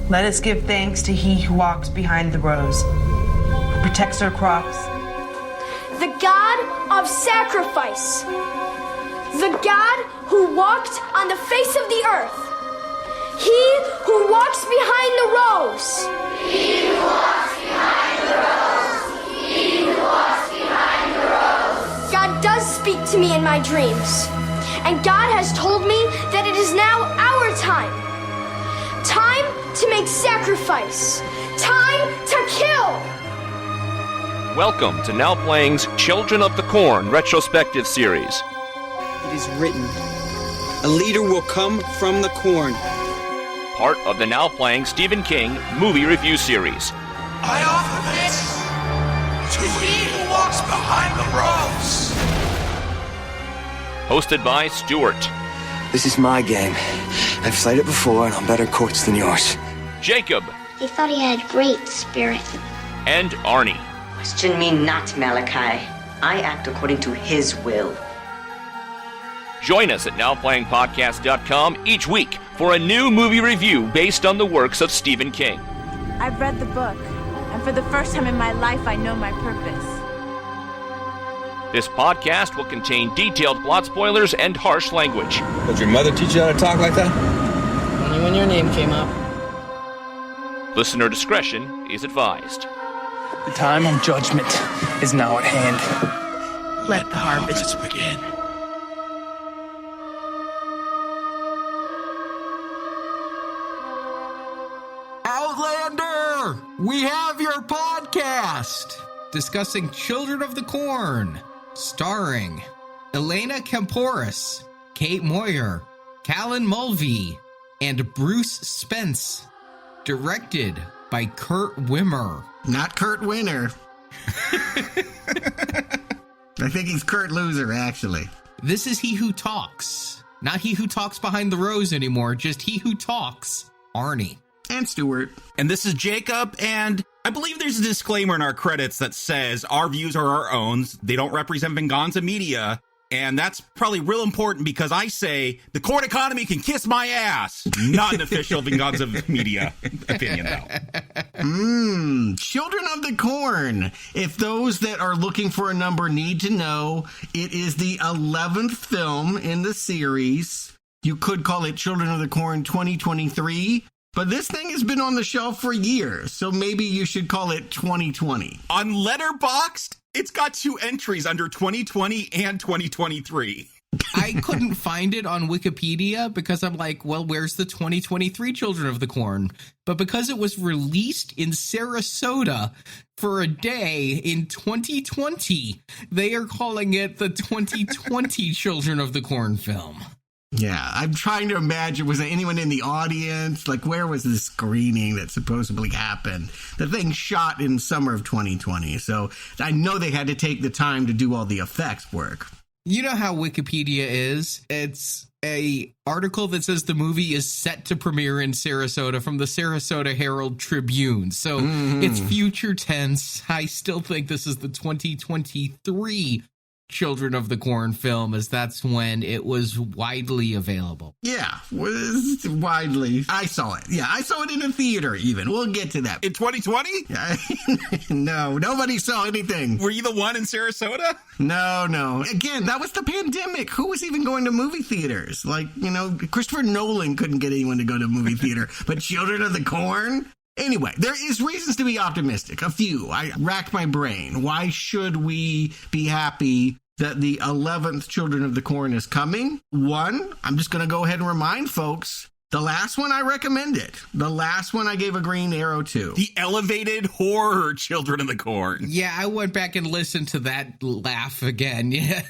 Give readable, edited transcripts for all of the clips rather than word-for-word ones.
Let us give thanks to he who walks behind the rows, who protects our crops. The God of sacrifice. The God who walked on the face of the earth. He who walks behind the rows. He who walks behind the rows. He who walks behind the rows. God does speak to me in my dreams. And God has told me that it is now our time. Time to make sacrifice. Time to kill. Welcome to Now Playing's Children of the Corn retrospective series. It is written, a leader will come from the corn. Part of the Now Playing Stephen King movie review series. I offer this to he who walks behind the rows. Hosted by Stuart. This is my game. I've played it before and on better courts than yours. Jakob. He thought he had great spirit. And Arnie. Question me not, Malachi. I act according to his will. Join us at NowPlayingPodcast.com each week for a new movie review based on the works of Stephen King. I've read the book, and for the first time in my life, I know my purpose. This podcast will contain detailed plot spoilers and harsh language. Did your mother teach you how to talk like that? Only when your name came up. Listener discretion is advised. The time of judgment is now at hand. Let the harvest begin. Outlander! We have your podcast! Discussing Children of the Corn. Starring Elena Kamporis, Kate Moyer, Callan Mulvey, and Bruce Spence. Directed by Kurt Wimmer. Not Kurt Winner. I think he's Kurt Loser, actually. This is He Who Talks. Not He Who Talks Behind the Rows anymore, just He Who Talks, Arnie. And Stuart. And this is Jakob, and I believe there's a disclaimer in our credits that says our views are our own. They don't represent Venganza Media. And that's probably real important because I say the corn economy can kiss my ass. Not an official Venganza Media opinion, though. Children of the Corn. If those that are looking for a number need to know, it is the 11th film in the series. You could call it Children of the Corn 2023. But this thing has been on the shelf for years, so maybe you should call it 2020. On Letterboxd, it's got 2 entries under 2020 and 2023. I couldn't find it on Wikipedia because I'm like, well, where's the 2023 Children of the Corn? But because it was released in Sarasota for a day in 2020, they are calling it the 2020 Children of the Corn film. Yeah, I'm trying to imagine, was there anyone in the audience? Like, where was the screening that supposedly happened? The thing shot in summer of 2020, so I know they had to take the time to do all the effects work. You know how Wikipedia is. It's a article that says the movie is set to premiere in Sarasota from the Sarasota Herald Tribune. So it's future tense. I still think this is the 2023 Children of the Corn film, as that's when it was widely available. Yeah, was widely. I saw it. Yeah, I saw it in a theater even. We'll get to that. In 2020? No, nobody saw anything. Were you the one in Sarasota? No. Again, that was the pandemic. Who was even going to movie theaters? Like, Christopher Nolan couldn't get anyone to go to a movie theater, but Children of the Corn? Anyway, there is reasons to be optimistic. A few. I racked my brain. Why should we be happy that the 11th Children of the Corn is coming? One, I'm just going to go ahead and remind folks, the last one I recommended. The last one I gave a green arrow to. The elevated horror Children of the Corn. Yeah, I went back and listened to that laugh again. Yeah.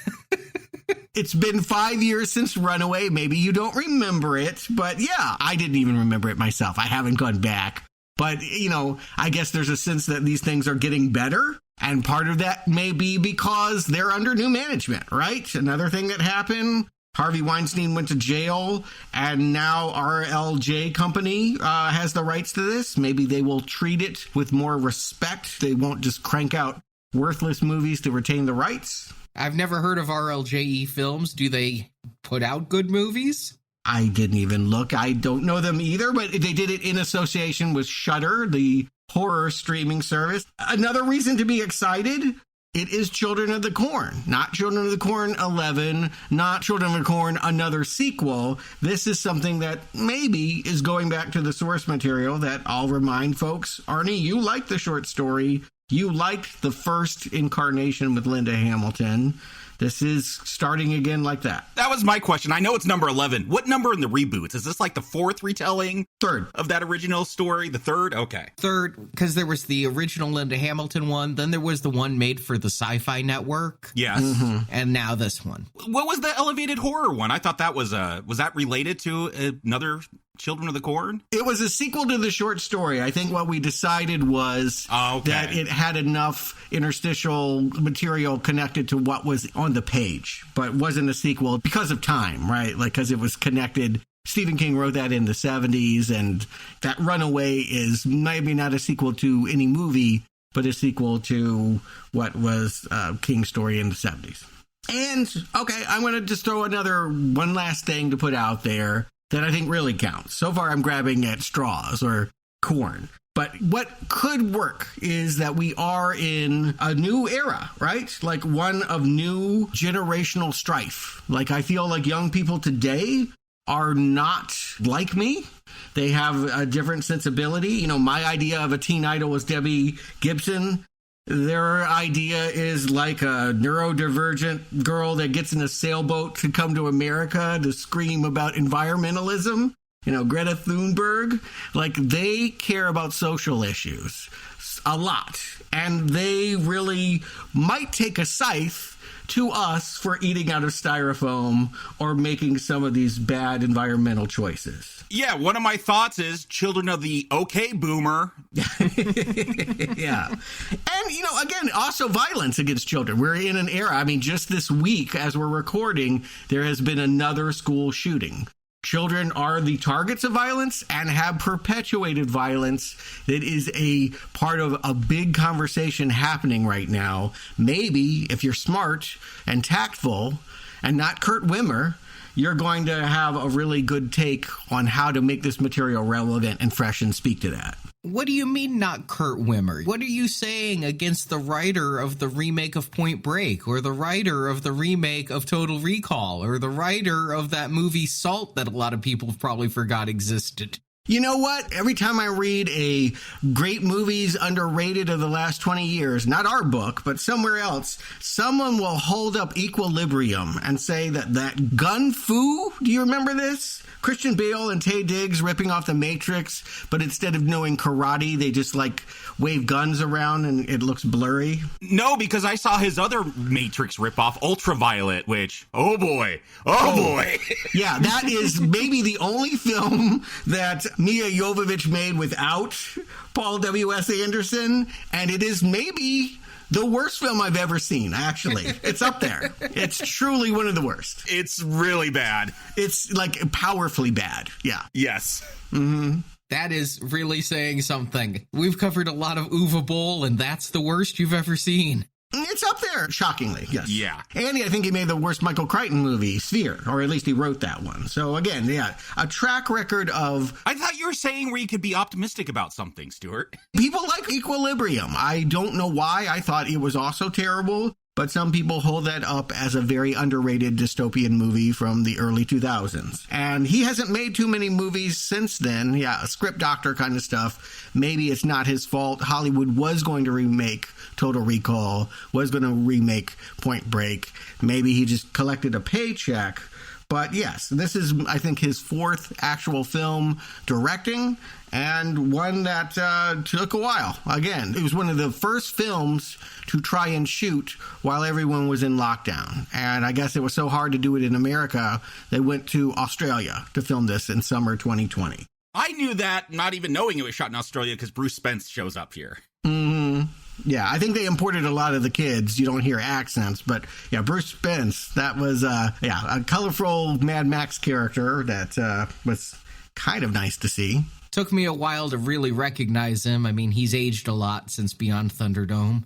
It's been 5 years since Runaway. Maybe you don't remember it, but yeah, I didn't even remember it myself. I haven't gone back. But, I guess there's a sense that these things are getting better. And part of that may be because they're under new management, right? Another thing that happened, Harvey Weinstein went to jail, and now RLJ Company has the rights to this. Maybe they will treat it with more respect. They won't just crank out worthless movies to retain the rights. I've never heard of RLJE Films. Do they put out good movies? I didn't even look. I don't know them either, but they did it in association with Shudder, the horror streaming service. Another reason to be excited, it is Children of the Corn, not Children of the Corn 11, not Children of the Corn, another sequel. This is something that maybe is going back to the source material that I'll remind folks. Arnie, you liked the short story. You liked the first incarnation with Linda Hamilton. This is starting again like that. That was my question. I know it's number 11. What number in the reboots? Is this like the fourth retelling? Third. Of that original story? The third? Okay. Third, because there was the original Linda Hamilton one. Then there was the one made for the Sci-Fi Network. Yes. Mm-hmm. And now this one. What was the elevated horror one? I thought that was that related to another Children of the Corn? It was a sequel to the short story. I think what we decided was that it had enough interstitial material connected to what was on the page, but wasn't a sequel because of time, right? Like, because it was connected. Stephen King wrote that in the 70s, and that Runaway is maybe not a sequel to any movie, but a sequel to what was King's story in the 70s. And, okay, I'm going to just throw one last thing to put out there that I think really counts. So far, I'm grabbing at straws or corn. But what could work is that we are in a new era, right? Like one of new generational strife. Like I feel like young people today are not like me. They have a different sensibility. You know, my idea of a teen idol was Debbie Gibson. Their idea is like a neurodivergent girl that gets in a sailboat to come to America to scream about environmentalism. You know, Greta Thunberg. Like, they care about social issues a lot. And they really might take a scythe to us for eating out of styrofoam or making some of these bad environmental choices. Yeah, one of my thoughts is children of the okay boomer. Yeah. And, you know, again, also violence against children. We're in an era. I mean, just this week, as we're recording, there has been another school shooting. Children are the targets of violence and have perpetuated violence. That is a part of a big conversation happening right now. Maybe if you're smart and tactful and not Kurt Wimmer, you're going to have a really good take on how to make this material relevant and fresh and speak to that. What do you mean not Kurt Wimmer? What are you saying against the writer of the remake of Point Break, or the writer of the remake of Total Recall, or the writer of that movie Salt that a lot of people probably forgot existed? You know what? Every time I read a great movies underrated of the last 20 years, not our book, but somewhere else, someone will hold up Equilibrium and say that gun fu, do you remember this? Christian Bale and Taye Diggs ripping off The Matrix, but instead of knowing karate, they just like wave guns around and it looks blurry. No, because I saw his other Matrix ripoff, Ultraviolet, which, oh boy. Yeah, that is maybe the only film that Mia Jovovich made without Paul W.S. Anderson, and it is maybe the worst film I've ever seen, actually. It's up there. It's truly one of the worst. It's really bad. It's like powerfully bad. Yeah. Yes. Mm-hmm. That is really saying something. We've covered a lot of Uwe Boll, and that's the worst you've ever seen. It's up there, shockingly, yes. Yeah. And I think he made the worst Michael Crichton movie, Sphere, or at least he wrote that one. So again, yeah, a track record of... I thought you were saying where you could be optimistic about something, Stuart. People like Equilibrium. I don't know why. I thought it was also terrible, but some people hold that up as a very underrated dystopian movie from the early 2000s. And he hasn't made too many movies since then. Yeah, script doctor kind of stuff. Maybe it's not his fault. Hollywood was going to remake Total Recall, was going to remake Point Break. Maybe he just collected a paycheck. But yes, this is, I think, his fourth actual film directing, and one that took a while. Again, it was one of the first films to try and shoot while everyone was in lockdown. And I guess it was so hard to do it in America, they went to Australia to film this in summer 2020. I knew that, not even knowing it was shot in Australia, because Bruce Spence shows up here. Mm-hmm. Yeah, I think they imported a lot of the kids. You don't hear accents, but yeah, Bruce Spence, that was, a colorful Mad Max character that was kind of nice to see. Took me a while to really recognize him. I mean, he's aged a lot since Beyond Thunderdome.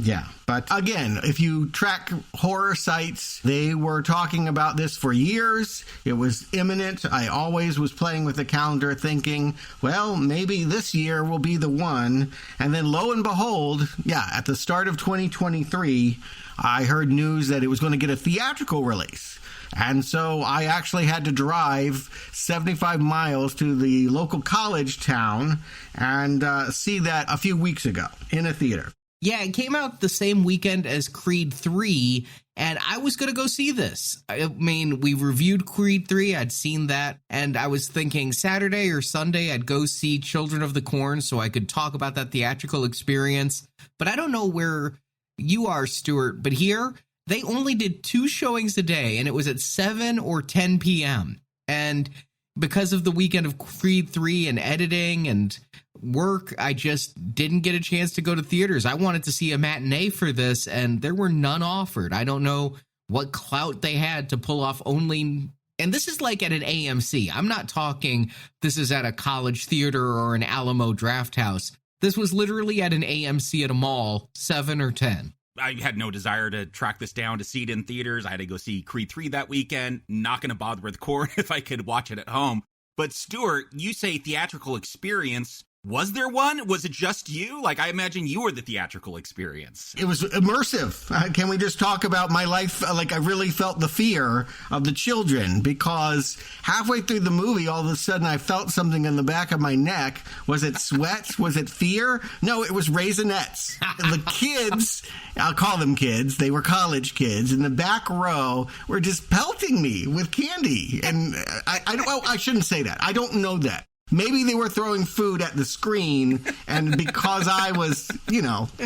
Yeah, but again, if you track horror sites, they were talking about this for years. It was imminent. I always was playing with the calendar thinking, well, maybe this year will be the one. And then lo and behold, at the start of 2023, I heard news that it was going to get a theatrical release. And so I actually had to drive 75 miles to the local college town and see that a few weeks ago in a theater. Yeah, it came out the same weekend as Creed 3, and I was going to go see this. I mean, we reviewed Creed 3, I'd seen that, and I was thinking Saturday or Sunday I'd go see Children of the Corn so I could talk about that theatrical experience. But I don't know where you are, Stuart, but here, they only did 2 showings a day, and it was at 7 or 10 p.m., and because of the weekend of Creed 3 and editing and work, I just didn't get a chance to go to theaters. I wanted to see a matinee for this, and there were none offered. I don't know what clout they had to pull off only... And this is like at an AMC. I'm not talking this is at a college theater or an Alamo Draft House. This was literally at an AMC at a mall, 7 or 10. I had no desire to track this down to see it in theaters. I had to go see Creed 3 that weekend. Not going to bother with Corn if I could watch it at home. But Stuart, you say theatrical experience. Was there one? Was it just you? Like, I imagine you were the theatrical experience. It was immersive. Can we just talk about my life? Like, I really felt the fear of the children because halfway through the movie, all of a sudden, I felt something in the back of my neck. Was it sweat? Was it fear? No, it was Raisinets. The kids, I'll call them kids, they were college kids, in the back row were just pelting me with candy. And I shouldn't say that. I don't know that. Maybe they were throwing food at the screen, and because I was,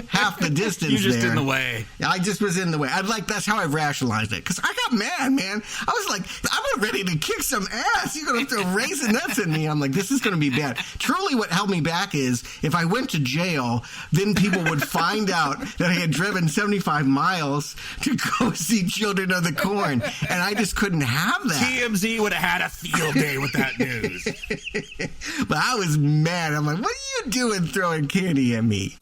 half the distance You're just in the way. I just was in the way. That's how I've rationalized it. Because I got mad, man. I was like, I'm ready to kick some ass. You're going to throw Raisinets at me. I'm like, this is going to be bad. Truly, what held me back is if I went to jail, then people would find out that I had driven 75 miles to go see Children of the Corn. And I just couldn't have that. TMZ would have had a field day with that news. But I was mad. I'm like, what are you doing throwing candy at me?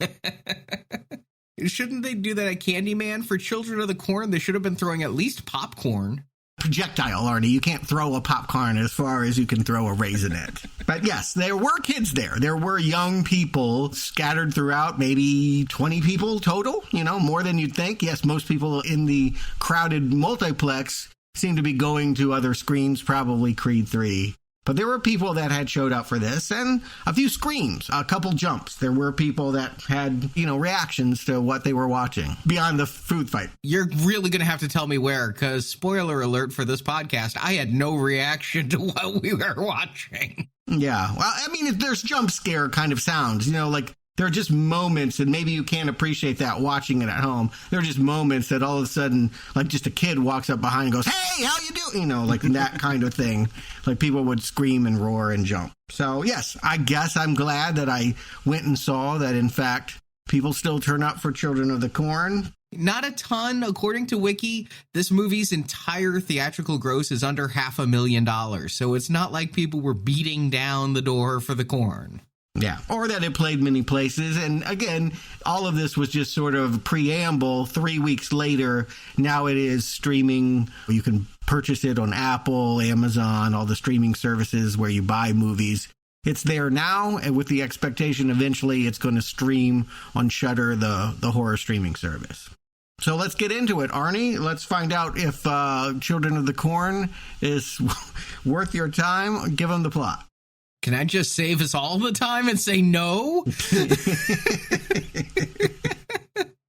Shouldn't they do that at Candyman? For Children of the Corn, they should have been throwing at least popcorn. Projectile, Arnie. You can't throw a popcorn as far as you can throw a Raisinette. But yes, there were kids there. There were young people scattered throughout, maybe 20 people total, more than you'd think. Yes, most people in the crowded multiplex seem to be going to other screens, probably Creed 3. But there were people that had showed up for this and a few screams, a couple jumps. There were people that had, reactions to what they were watching beyond the food fight. You're really going to have to tell me where, because spoiler alert for this podcast, I had no reaction to what we were watching. Yeah. Well, I mean, there's jump scare kind of sounds, like there are just moments, and maybe you can't appreciate that watching it at home. There are just moments that all of a sudden, like just a kid walks up behind and goes, hey, how you doing? Like that kind of thing. Like people would scream and roar and jump. So, yes, I guess I'm glad that I went and saw that, in fact, people still turn up for Children of the Corn. Not a ton. According to Wiki, this movie's entire theatrical gross is under $500,000. So it's not like people were beating down the door for the corn. Yeah, or that it played many places. And again, all of this was just sort of preamble. 3 weeks later, now it is streaming. You can purchase it on Apple, Amazon, all the streaming services where you buy movies. It's there now, and with the expectation eventually it's going to stream on Shudder, the horror streaming service. So let's get into it, Arnie. Let's find out if Children of the Corn is worth your time. Give them the plot. Can I just save us all the time and say no?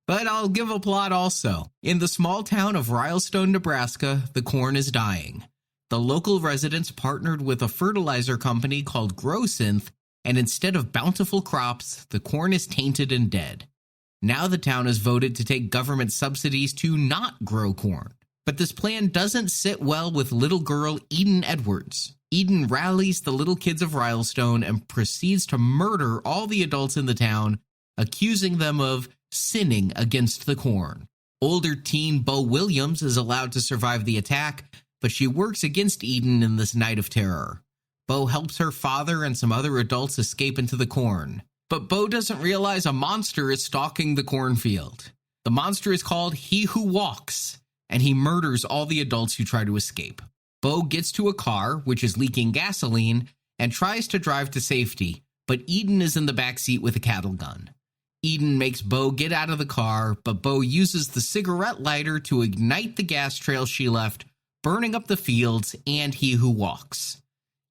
But I'll give a plot also. In the small town of Rylestone, Nebraska, the corn is dying. The local residents partnered with a fertilizer company called GrowSynth, and instead of bountiful crops, the corn is tainted and dead. Now the town has voted to take government subsidies to not grow corn. But this plan doesn't sit well with little girl Eden Edwards. Eden rallies the little kids of Rylestone and proceeds to murder all the adults in the town, accusing them of sinning against the corn. Older teen Bo Williams is allowed to survive the attack, but she works against Eden in this night of terror. Bo helps her father and some other adults escape into the corn. But Bo doesn't realize a monster is stalking the cornfield. The monster is called He Who Walks, and he murders all the adults who try to escape. Bo gets to a car, which is leaking gasoline, and tries to drive to safety, but Eden is in the backseat with a cattle gun. Eden makes Bo get out of the car, but Bo uses the cigarette lighter to ignite the gas trail she left, burning up the fields and He Who Walks.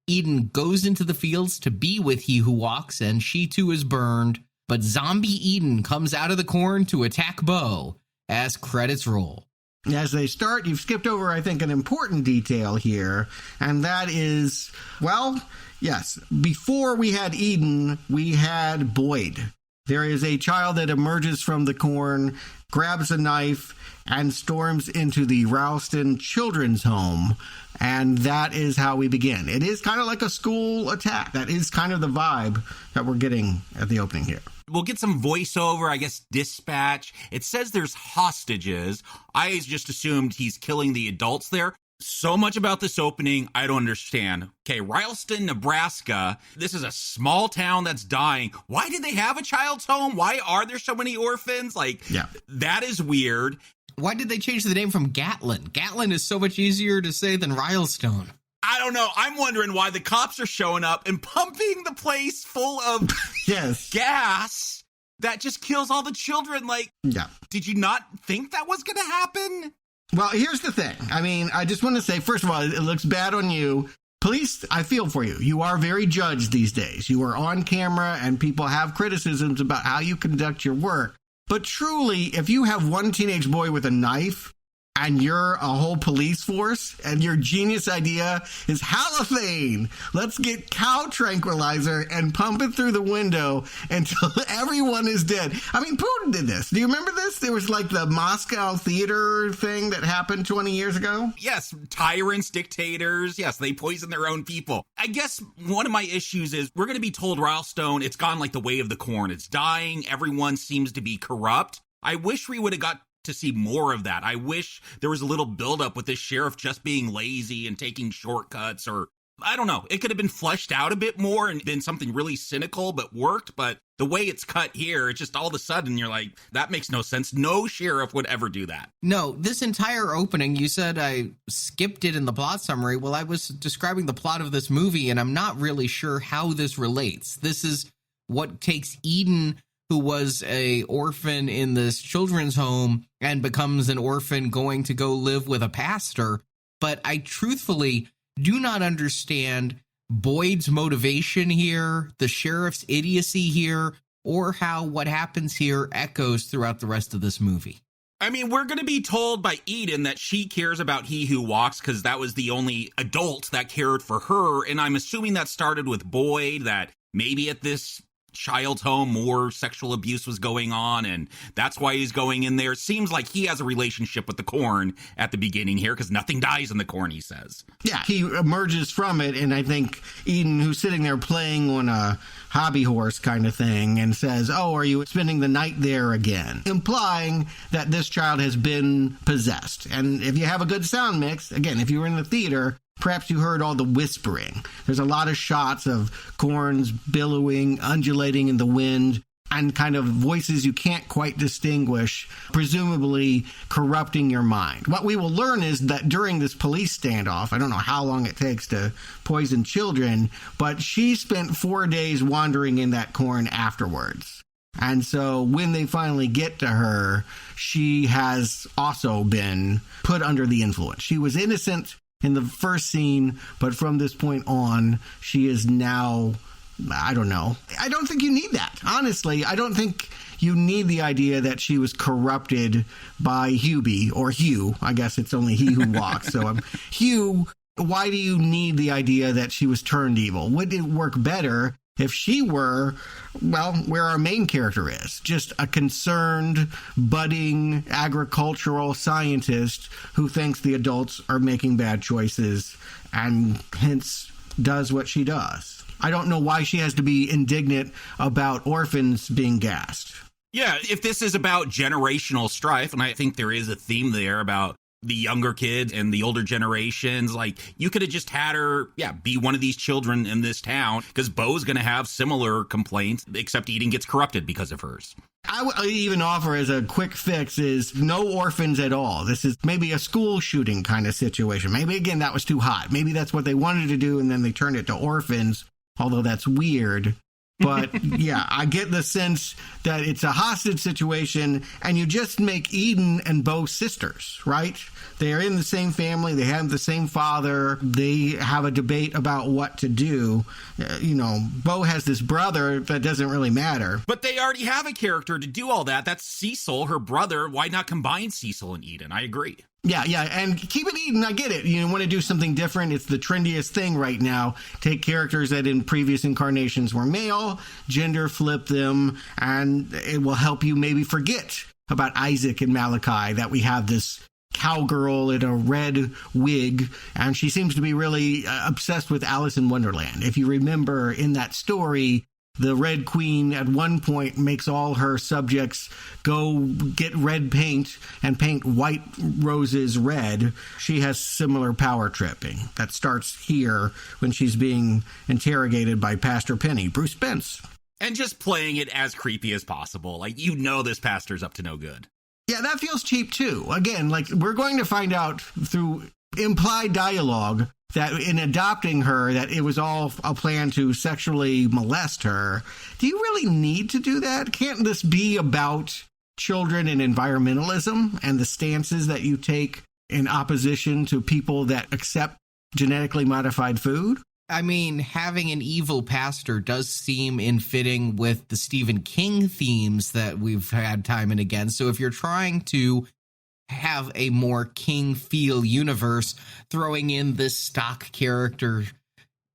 Eden goes into the fields to be with He Who Walks, and she too is burned, but zombie Eden comes out of the corn to attack Bo as credits roll. As they start, you've skipped over, I think, an important detail here, and that is, well, yes, before we had Eden, we had Boyd. There is a child that emerges from the corn, grabs a knife, and storms into the Ralston Children's Home, and that is how we begin. It is kind of like a school attack. That is kind of the vibe that we're getting at the opening here. We'll get some voiceover, I guess, dispatch. It says there's hostages. I just assumed he's killing the adults there. So much about this opening, I don't understand. Okay, Ralston, Nebraska. This is a small town that's dying. Why did they have a child's home? Why are there so many orphans? That is weird. Why did they change the name from Gatlin? Gatlin is so much easier to say than Rylestone. I don't know. I'm wondering why the cops are showing up and pumping the place full of gas that just kills all the children. Did you not think that was going to happen? Well, here's the thing. I mean, I just want to say, first of all, it looks bad on you. Police, I feel for you. You are very judged these days. You are on camera and people have criticisms about how you conduct your work. But truly, if you have one teenage boy with a knife and you're a whole police force and your genius idea is halothane, let's get cow tranquilizer and pump it through the window until everyone is dead. I mean, Putin did this. Do you remember this? There was the Moscow theater thing that happened 20 years ago. Yes, tyrants, dictators. Yes, they poison their own people. I guess one of my issues is we're going to be told Ralston, it's gone like the way of the corn. It's dying. Everyone seems to be corrupt. I wish we would have got to see more of that. I wish there was a little buildup with this sheriff just being lazy and taking shortcuts, or I don't know. It could have been fleshed out a bit more and been something really cynical, but worked. But the way it's cut here, it's just all of a sudden you're like, that makes no sense. No sheriff would ever do that. No, this entire opening, you said I skipped it in the plot summary. Well, I was describing the plot of this movie, and I'm not really sure how this relates. This is what takes Eden, who was a orphan in this children's home, and becomes an orphan going to go live with a pastor. But I truthfully do not understand Boyd's motivation here, the sheriff's idiocy here, or how what happens here echoes throughout the rest of this movie. I mean, we're going to be told by Eden that she cares about He Who Walks because that was the only adult that cared for her. And I'm assuming that started with Boyd, that maybe at this child's home more sexual abuse was going on, and that's why he's going in there. It seems like he has a relationship with the corn at the beginning here because nothing dies in the corn, he says. Yeah, he emerges from it, and I think Eden, who's sitting there playing on a hobby horse kind of thing, and says, "Oh, are you spending the night there again?" Implying that this child has been possessed. And if you have a good sound mix, again, if you were in the theater, perhaps you heard all the whispering. There's a lot of shots of corns billowing, undulating in the wind, and kind of voices you can't quite distinguish, presumably corrupting your mind. What we will learn is that during this police standoff, I don't know how long it takes to poison children, but she spent 4 days wandering in that corn afterwards. And so when they finally get to her, she has also been put under the influence. She was innocent in the first scene, but from this point on, she is now, I don't know. I don't think you need that. Honestly, I don't think you need the idea that she was corrupted by Hubie, or Hugh. I guess it's only He Who Walks. So Hugh, why do you need the idea that she was turned evil? Wouldn't it work better if she were, well, where our main character is, just a concerned, budding agricultural scientist who thinks the adults are making bad choices and hence does what she does? I don't know why she has to be indignant about orphans being gassed. Yeah, if this is about generational strife, and I think there is a theme there about the younger kids and the older generations, like, you could have just had her, be one of these children in this town, because Bo's going to have similar complaints, except Eden gets corrupted because of hers. I would even offer as a quick fix is no orphans at all. This is maybe a school shooting kind of situation. Maybe, again, that was too hot. Maybe that's what they wanted to do, and then they turned it to orphans, although that's weird. But, yeah, I get the sense that it's a hostage situation, and you just make Eden and Bo sisters, right? They are in the same family. They have the same father. They have a debate about what to do. Bo has this brother that doesn't really matter. But they already have a character to do all that. That's Cecil, her brother. Why not combine Cecil and Eden? I agree. Yeah, and keep it Eden. I get it. You want to do something different. It's the trendiest thing right now. Take characters that in previous incarnations were male, gender flip them, and it will help you maybe forget about Isaac and Malachi, that we have this cowgirl in a red wig, and she seems to be really obsessed with Alice in Wonderland. If you remember in that story, the Red Queen at one point makes all her subjects go get red paint and paint white roses red. She has similar power tripping. That starts here when she's being interrogated by Pastor Penny, Bruce Spence. And just playing it as creepy as possible. Like, this pastor's up to no good. Yeah, that feels cheap too. Again, we're going to find out through implied dialogue that in adopting her, that it was all a plan to sexually molest her. Do you really need to do that? Can't this be about children and environmentalism and the stances that you take in opposition to people that accept genetically modified food? I mean, having an evil pastor does seem in fitting with the Stephen King themes that we've had time and again. So if you're trying to have a more King feel universe, throwing in this stock character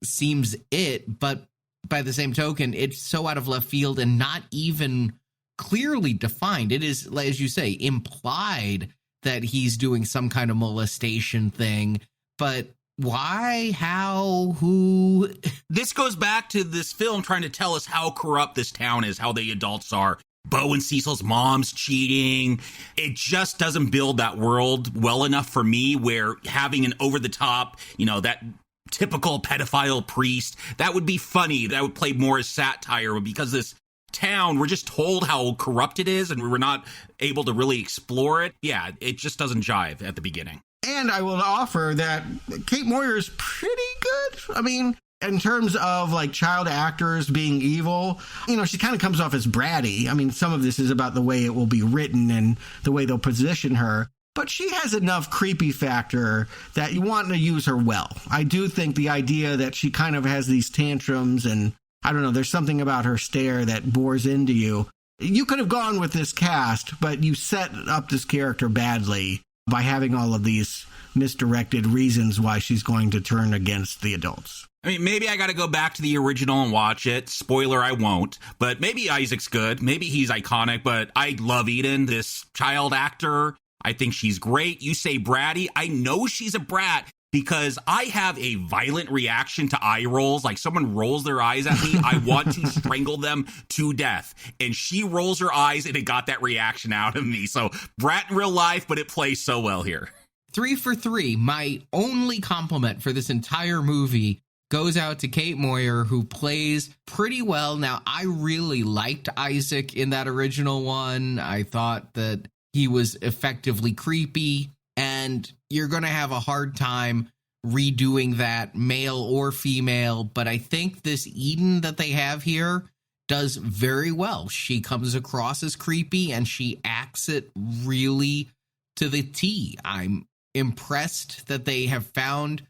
seems it, but by the same token, it's so out of left field and not even clearly defined. It is, as you say, implied that he's doing some kind of molestation thing, but why, how, who? This goes back to this film trying to tell us how corrupt this town is, how the adults are. Bo and Cecil's mom's cheating. It just doesn't build that world well enough for me, where having an over-the-top, that typical pedophile priest, that would be funny. That would play more as satire. But because this town, we're just told how corrupt it is, and we're not able to really explore it. Yeah, it just doesn't jive at the beginning. And I will offer that Kate Moyer is pretty good. I mean, in terms of child actors being evil, she kind of comes off as bratty. I mean, some of this is about the way it will be written and the way they'll position her. But she has enough creepy factor that you want to use her well. I do think the idea that she kind of has these tantrums and, I don't know, there's something about her stare that bores into you. You could have gone with this cast, but you set up this character badly by having all of these misdirected reasons why she's going to turn against the adults. I mean, maybe I got to go back to the original and watch it. Spoiler, I won't. But maybe Isaac's good. Maybe he's iconic. But I love Eden, this child actor. I think she's great. You say bratty. I know she's a brat because I have a violent reaction to eye rolls. Like someone rolls their eyes at me, I want to strangle them to death. And she rolls her eyes and it got that reaction out of me. So brat in real life, but it plays so well here. 3 for 3. My only compliment for this entire movie goes out to Kate Moyer, who plays pretty well. Now, I really liked Isaac in that original one. I thought that he was effectively creepy, and you're going to have a hard time redoing that, male or female. But I think this Eden that they have here does very well. She comes across as creepy, and she acts it really to the T. I'm impressed that they have found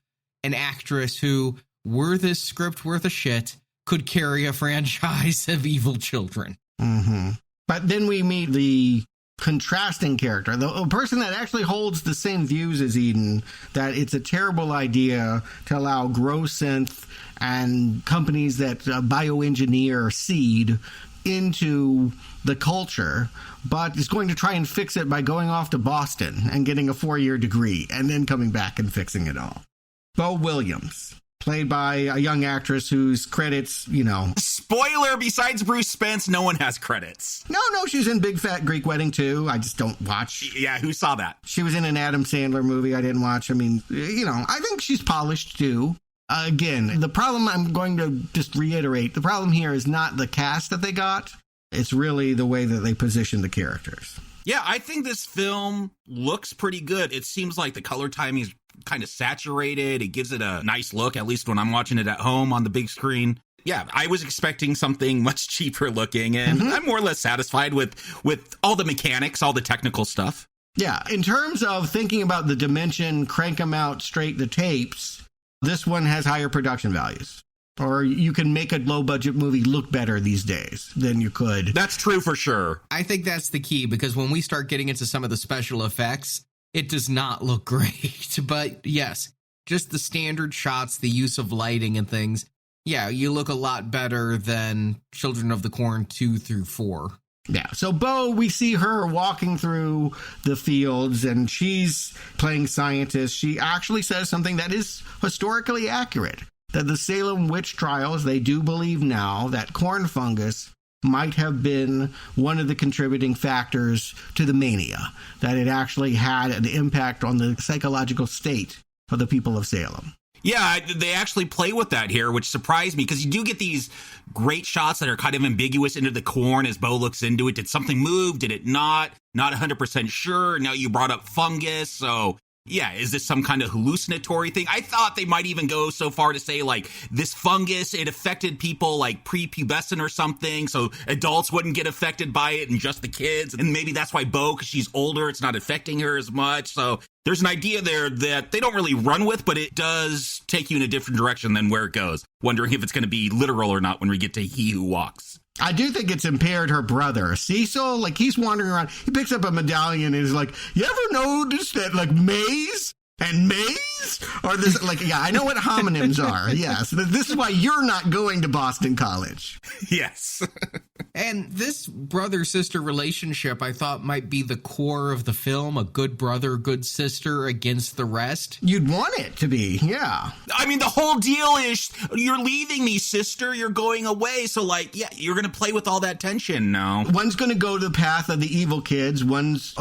an actress who, were this script worth a shit, could carry a franchise of evil children. Mm-hmm. But then we meet the contrasting character, the person that actually holds the same views as Eden, that it's a terrible idea to allow gross synth and companies that bioengineer seed into the culture, but is going to try and fix it by going off to Boston and getting a 4-year degree and then coming back and fixing it all. Bo Williams, played by a young actress whose credits, Spoiler, besides Bruce Spence, no one has credits. No, she's in Big Fat Greek Wedding too. I just don't watch. Yeah, who saw that? She was in an Adam Sandler movie I didn't watch. I mean, I think she's polished too. Again, the problem, I'm going to just reiterate, the problem here is not the cast that they got. It's really the way that they position the characters. Yeah, I think this film looks pretty good. It seems like the color timing is kind of saturated. It gives it a nice look, at least when I'm watching it at home on the big screen. Yeah, I was expecting something much cheaper looking, and I'm more or less satisfied with all the mechanics, all the technical stuff. Yeah, in terms of thinking about the dimension, crank them out straight to tapes, this one has higher production values. Or you can make a low-budget movie look better these days than you could. That's true for sure. I think that's the key, because when we start getting into some of the special effects, it does not look great. But yes, just the standard shots, the use of lighting and things, yeah, you look a lot better than Children of the Corn 2 through 4. Yeah, so Bo, we see her walking through the fields, and she's playing scientist. She actually says something that is historically accurate, that the Salem witch trials, they do believe now that corn fungus might have been one of the contributing factors to the mania, that it actually had an impact on the psychological state of the people of Salem. Yeah, they actually play with that here, which surprised me, because you do get these great shots that are kind of ambiguous into the corn as Bo looks into it. Did something move? Did it not? Not 100% sure. Now you brought up fungus, so yeah, is this some kind of hallucinatory thing? I thought they might even go so far to say, like, this fungus, it affected people, like, prepubescent or something, so adults wouldn't get affected by it and just the kids. And maybe that's why Bo, because she's older, it's not affecting her as much. So there's an idea there that they don't really run with, but it does take you in a different direction than where it goes. Wondering if it's going to be literal or not when we get to He Who Walks. I do think it's impaired her brother. Cecil, like, he's wandering around. He picks up a medallion and is like, you ever notice that, like, maize and maize are this, like, yeah, I know what homonyms are. Yes. This is why you're not going to Boston College. Yes. And this brother-sister relationship, I thought, might be the core of the film. A good brother, good sister against the rest. You'd want it to be, yeah. I mean, the whole deal is, you're leaving me, sister. You're going away. So, like, yeah, you're going to play with all that tension now. One's going to go to the path of the evil kids.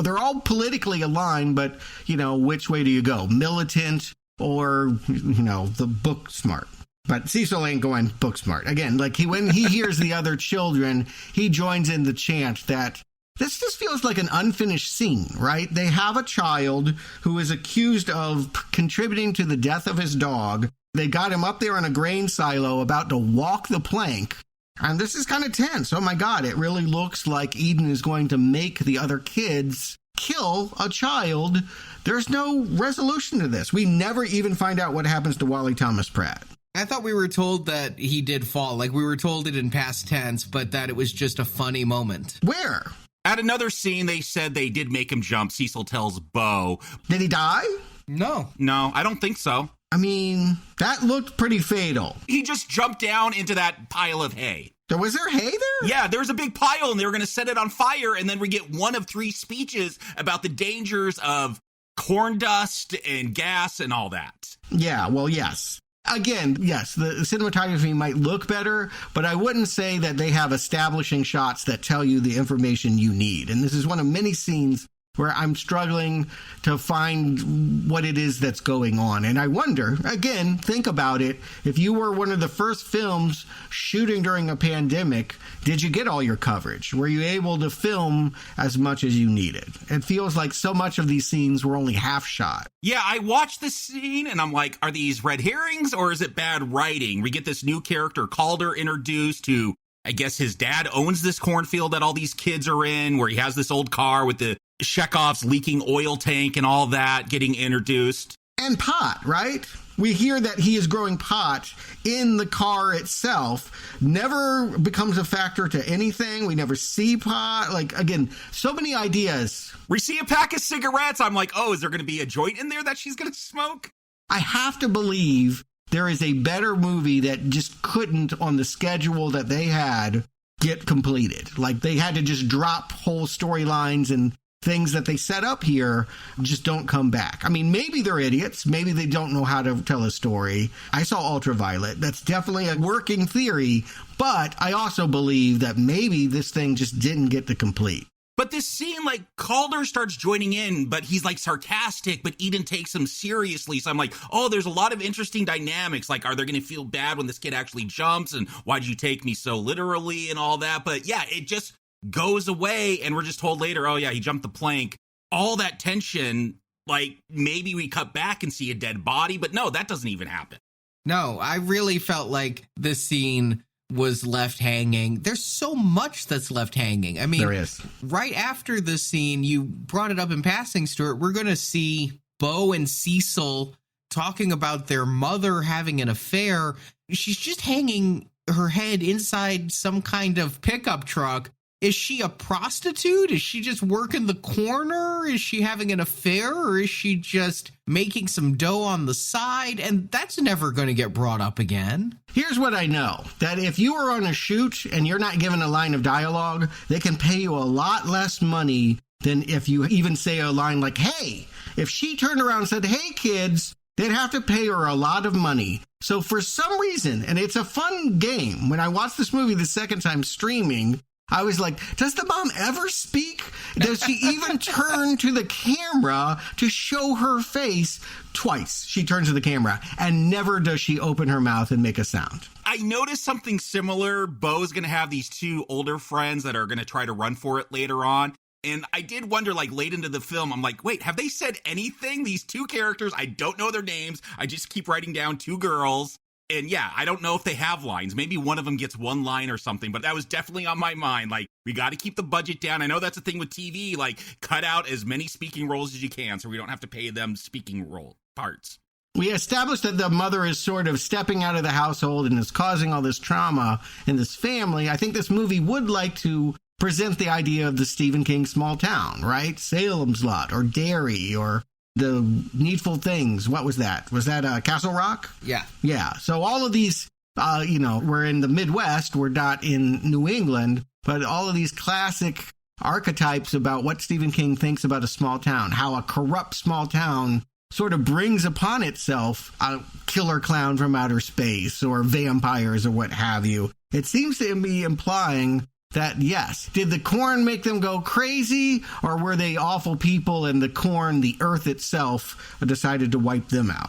They're all politically aligned, but, you know, which way do you go? Militant or, you know, the book smart? But Cecil ain't going book smart. Again, like when he hears the other children, he joins in the chant that this just feels like an unfinished scene, right? They have a child who is accused of contributing to the death of his dog. They got him up there in a grain silo about to walk the plank. And this is kind of tense. Oh, my God, it really looks like Eden is going to make the other kids kill a child. There's no resolution to this. We never even find out what happens to Wally Thomas Pratt. I thought we were told that he did fall. Like, we were told it in past tense, but that it was just a funny moment. Where? At another scene, they said they did make him jump. Cecil tells Bo. Did he die? No. No, I don't think so. I mean, that looked pretty fatal. He just jumped down into that pile of hay. Was there hay there? Yeah, there was a big pile, and they were going to set it on fire, and then we get one of 3 speeches about the dangers of corn dust and gas and all that. Yeah, well, yes. Again, yes, the cinematography might look better, but I wouldn't say that they have establishing shots that tell you the information you need. And this is one of many scenes where I'm struggling to find what it is that's going on. And I wonder, again, think about it. If you were one of the first films shooting during a pandemic, did you get all your coverage? Were you able to film as much as you needed? It feels like so much of these scenes were only half shot. Yeah, I watched this scene and I'm like, are these red herrings or is it bad writing? We get this new character, Calder, introduced who, I guess his dad owns this cornfield that all these kids are in, where he has this old car with the Chekhov's leaking oil tank and all that getting introduced. And pot, right? We hear that he is growing pot in the car itself. Never becomes a factor to anything. We never see pot. Like, again, so many ideas. We see a pack of cigarettes. I'm like, oh, is there going to be a joint in there that she's going to smoke? I have to believe there is a better movie that just couldn't, on the schedule that they had, get completed. Like, they had to just drop whole storylines and things that they set up here just don't come back. I mean, maybe they're idiots. Maybe they don't know how to tell a story. I saw Ultraviolet. That's definitely a working theory, but I also believe that maybe this thing just didn't get to complete. But this scene, like, Calder starts joining in, but he's, like, sarcastic, but Eden takes him seriously. So I'm like, oh, there's a lot of interesting dynamics. Like, are they going to feel bad when this kid actually jumps? And why'd you take me so literally and all that? But yeah, it just goes away. And we're just told later, oh, yeah, he jumped the plank. All that tension, like, maybe we cut back and see a dead body. But no, that doesn't even happen. No, I really felt like this scene was left hanging. There's so much that's left hanging. I mean, there is. Right after this scene, you brought it up in passing, Stuart, we're going to see Bo and Cecil talking about their mother having an affair. She's just hanging her head inside some kind of pickup truck. Is she a prostitute? Is she just working the corner? Is she having an affair? Or is she just making some dough on the side? And that's never going to get brought up again. Here's what I know, that if you are on a shoot and you're not given a line of dialogue, they can pay you a lot less money than if you even say a line like, hey. If she turned around and said, hey, kids, they'd have to pay her a lot of money. So for some reason, and it's a fun game, when I watched this movie the second time streaming, I was like, does the mom ever speak? Does she even turn to the camera to show her face? Twice she turns to the camera, and never does she open her mouth and make a sound. I noticed something similar. Bo's going to have these two older friends that are going to try to run for it later on. And I did wonder, like, late into the film, I'm like, wait, have they said anything? These two characters, I don't know their names. I just keep writing down two girls. And yeah, I don't know if they have lines. Maybe one of them gets one line or something, but that was definitely on my mind. Like, we got to keep the budget down. I know that's a thing with TV, like, cut out as many speaking roles as you can so we don't have to pay them speaking role parts. We established that the mother is sort of stepping out of the household and is causing all this trauma in this family. I think this movie would like to present the idea of the Stephen King small town, right? Salem's Lot or Derry or The Needful Things. What was that? Was that Castle Rock? Yeah. Yeah. So all of these, we're in the Midwest. We're not in New England. But all of these classic archetypes about what Stephen King thinks about a small town, how a corrupt small town sort of brings upon itself a killer clown from outer space or vampires or what have you. It seems to be implying that, yes, did the corn make them go crazy, or were they awful people and the corn, the earth itself, decided to wipe them out?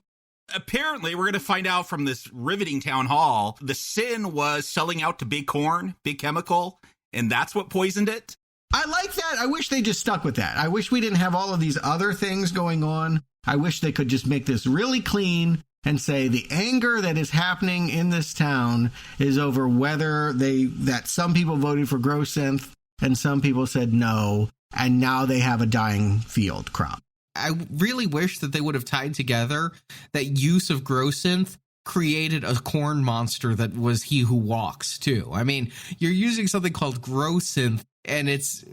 Apparently, we're going to find out from this riveting town hall, the sin was selling out to Big Corn, Big Chemical, and that's what poisoned it. I like that. I wish they just stuck with that. I wish we didn't have all of these other things going on. I wish they could just make this really clean and say the anger that is happening in this town is over whether that some people voted for grow synth and some people said no, and now they have a dying field crop. I really wish that they would have tied together that use of grow synth created a corn monster that was He Who Walks too. I mean, you're using something called grow synth, and it's,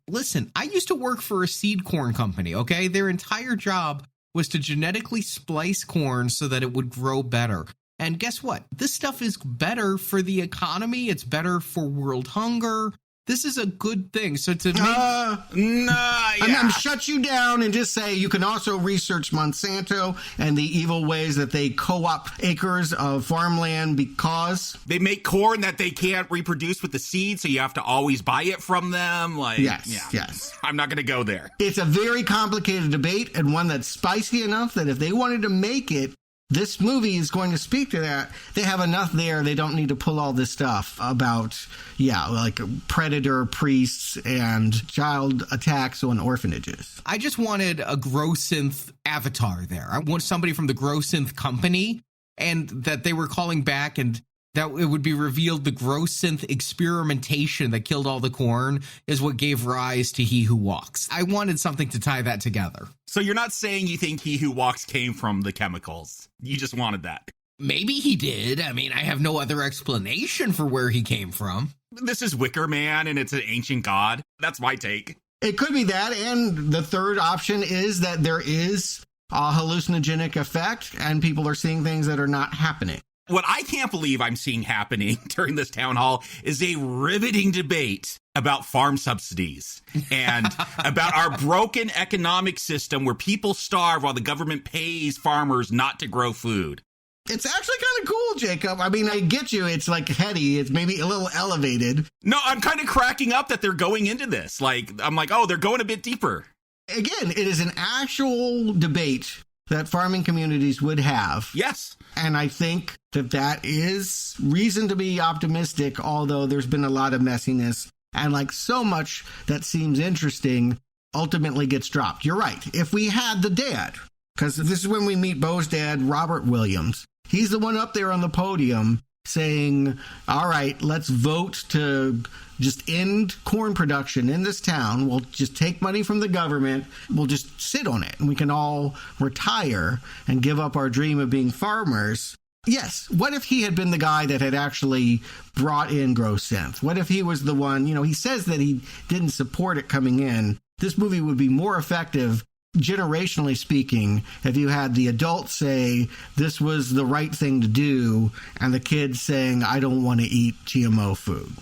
listen, I used to work for a seed corn company, okay? Their entire job was to genetically splice corn so that it would grow better. And guess what? This stuff is better for the economy. It's better for world hunger. This is a good thing. So to I'm shut you down and just say you can also research Monsanto and the evil ways that they co-opt acres of farmland because they make corn that they can't reproduce with the seed, so you have to always buy it from them. Yes. I'm not going to go there. It's a very complicated debate and one that's spicy enough that if they wanted to make it, this movie is going to speak to that. They have enough there. They don't need to pull all this stuff about, like predator priests and child attacks on orphanages. I just wanted a grow synth avatar there. I want somebody from the grow synth company, and that they were calling back and that it would be revealed the grow synth experimentation that killed all the corn is what gave rise to He Who Walks. I wanted something to tie that together. So you're not saying you think He Who Walks came from the chemicals. You just wanted that. Maybe he did. I mean, I have no other explanation for where he came from. This is Wicker Man and it's an ancient god. That's my take. It could be that. And the third option is that there is a hallucinogenic effect and people are seeing things that are not happening. What I can't believe I'm seeing happening during this town hall is a riveting debate about farm subsidies and about our broken economic system where people starve while the government pays farmers not to grow food. It's actually kind of cool, Jacob. I mean, I get you. It's like heady. It's maybe a little elevated. No, I'm kind of cracking up that they're going into this. Like, I'm like, oh, they're going a bit deeper. Again, it is an actual debate that farming communities would have. Yes. And I think that is reason to be optimistic, although there's been a lot of messiness. And like so much that seems interesting ultimately gets dropped. You're right. If we had the dad, because this is when we meet Bo's dad, Robert Williams. He's the one up there on the podium saying, all right, let's vote to just end corn production in this town. We'll just take money from the government. We'll just sit on it and we can all retire and give up our dream of being farmers. Yes. What if he had been the guy that had actually brought in gross synth? What if he was the one, he says that he didn't support it coming in. This movie would be more effective, generationally speaking, if you had the adults say this was the right thing to do and the kids saying, I don't want to eat GMO food.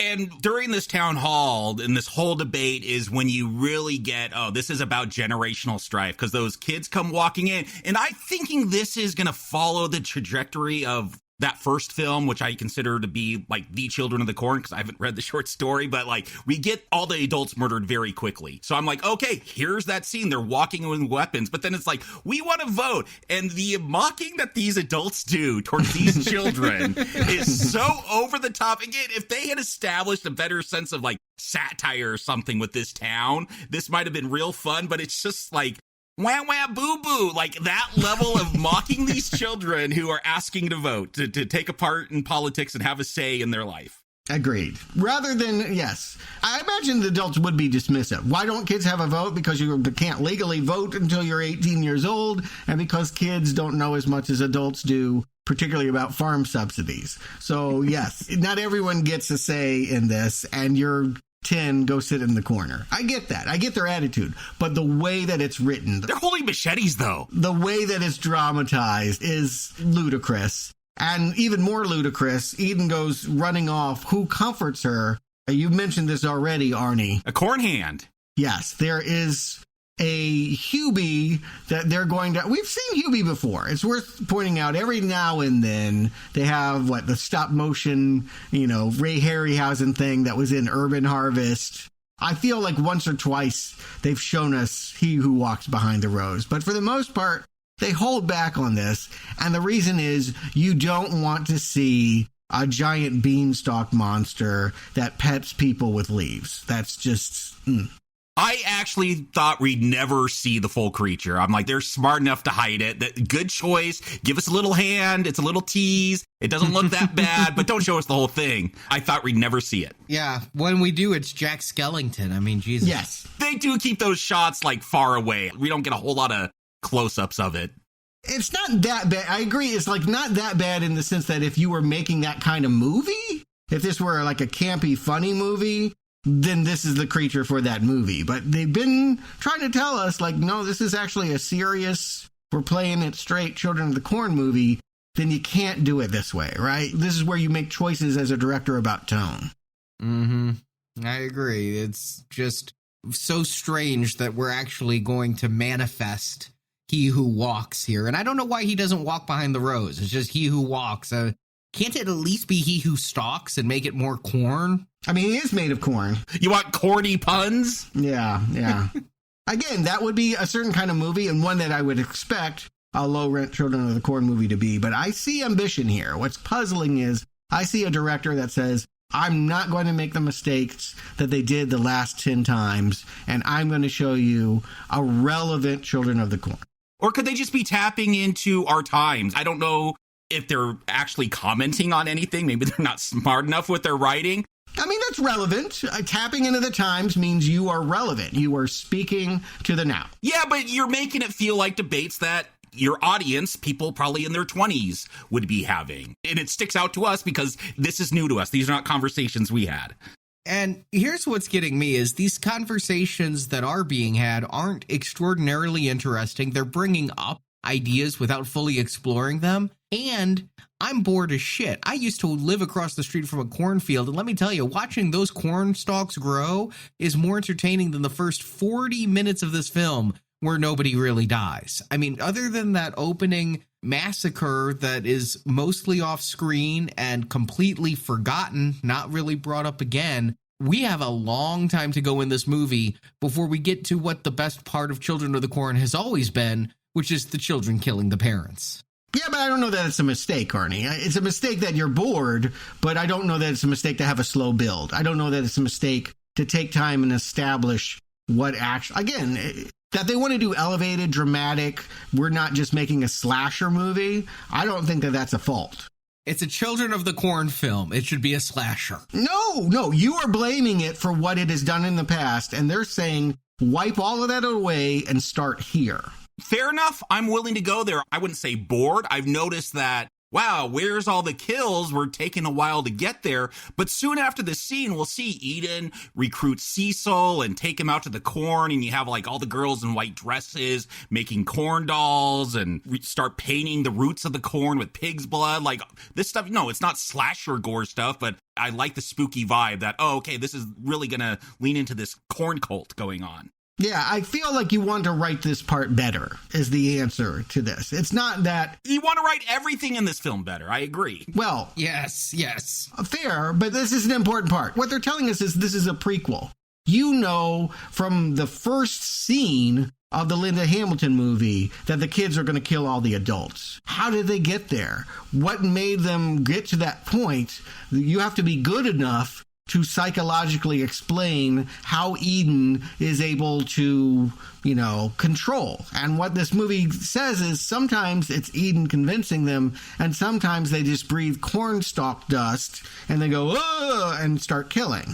And during this town hall and this whole debate is when you really get, oh, this is about generational strife, because those kids come walking in. And I'm thinking this is going to follow the trajectory of that first film, which I consider to be like the Children of the Corn, because I haven't read the short story, but like we get all the adults murdered very quickly. So I'm like, okay, here's that scene. They're walking with weapons, but then it's like, we want to vote. And the mocking that these adults do towards these children is so over the top. Again, if they had established a better sense of like satire or something with this town, this might have been real fun, but it's just like, wah, wah, boo, boo, like that level of mocking these children who are asking to vote, to take a part in politics and have a say in their life. Agreed. Rather than, yes, I imagine the adults would be dismissive. Why don't kids have a vote? Because you can't legally vote until you're 18 years old, and because kids don't know as much as adults do, particularly about farm subsidies. So, yes, not everyone gets a say in this, and you're 10, go sit in the corner. I get that. I get their attitude. But the way that it's written... They're holding machetes, though. The way that it's dramatized is ludicrous. And even more ludicrous, Eden goes running off. Who comforts her? You mentioned this already, Arnie. A corn hand. Yes, there is a Hubie that they're going to... We've seen Hubie before. It's worth pointing out every now and then they have, the stop motion, Ray Harryhausen thing that was in Urban Harvest. I feel like once or twice they've shown us He Who Walks Behind the Rose. But for the most part, they hold back on this. And the reason is you don't want to see a giant beanstalk monster that pets people with leaves. That's just... I actually thought we'd never see the full creature. I'm like, they're smart enough to hide it. Good choice. Give us a little hand. It's a little tease. It doesn't look that bad, but don't show us the whole thing. I thought we'd never see it. Yeah, when we do, it's Jack Skellington. I mean, Jesus. Yes. They do keep those shots, far away. We don't get a whole lot of close-ups of it. It's not that bad. I agree. It's, not that bad in the sense that if you were making that kind of movie, if this were, a campy, funny movie... then this is the creature for that movie. But they've been trying to tell us, no, this is actually a serious, we're playing it straight Children of the Corn movie. Then you can't do it this way, right? This is where you make choices as a director about tone. Mm-hmm. I agree. It's just so strange that we're actually going to manifest He Who Walks here. And I don't know why he doesn't walk behind the rose. It's just He Who Walks. Can't it at least be He Who Stalks and make it more corn? I mean, he is made of corn. You want corny puns? Yeah. Again, that would be a certain kind of movie and one that I would expect a low-rent Children of the Corn movie to be. But I see ambition here. What's puzzling is I see a director that says, I'm not going to make the mistakes that they did the last 10 times, and I'm going to show you a relevant Children of the Corn. Or could they just be tapping into our times? I don't know if they're actually commenting on anything. Maybe they're not smart enough with their writing. I mean, that's relevant. Tapping into the times means you are relevant. You are speaking to the now. Yeah, but you're making it feel like debates that your audience, people probably in their 20s, would be having. And it sticks out to us because this is new to us. These are not conversations we had. And here's what's getting me is these conversations that are being had aren't extraordinarily interesting. They're bringing up ideas without fully exploring them. And I'm bored as shit. I used to live across the street from a cornfield, and let me tell you, watching those corn stalks grow is more entertaining than the first 40 minutes of this film, where nobody really dies. I mean, other than that opening massacre that is mostly off screen and completely forgotten, not really brought up again, we have a long time to go in this movie before we get to what the best part of Children of the Corn has always been, which is the children killing the parents. Yeah, but I don't know that it's a mistake, Arnie. It's a mistake that you're bored, but I don't know that it's a mistake to have a slow build. I don't know that it's a mistake to take time and establish what actually, again, that they want to do elevated, dramatic, we're not just making a slasher movie. I don't think that that's a fault. It's a Children of the Corn film. It should be a slasher. No, you are blaming it for what it has done in the past, and they're saying wipe all of that away and start here. Fair enough. I'm willing to go there. I wouldn't say bored. I've noticed that, wow, where's all the kills? We're taking a while to get there. But soon after the scene, we'll see Eden recruit Cecil and take him out to the corn. And you have like all the girls in white dresses making corn dolls and start painting the roots of the corn with pig's blood. Like this stuff, no, it's not slasher gore stuff, but I like the spooky vibe that, oh, okay, this is really going to lean into this corn cult going on. Yeah, I feel like you want to write this part better is the answer to this. It's not that... You want to write everything in this film better. I agree. Well... Yes. Fair, but this is an important part. What they're telling us is this is a prequel. You know from the first scene of the Linda Hamilton movie that the kids are going to kill all the adults. How did they get there? What made them get to that point? You have to be good enough to psychologically explain how Eden is able to, control. And what this movie says is sometimes it's Eden convincing them, and sometimes they just breathe cornstalk dust and they go, ugh, and start killing.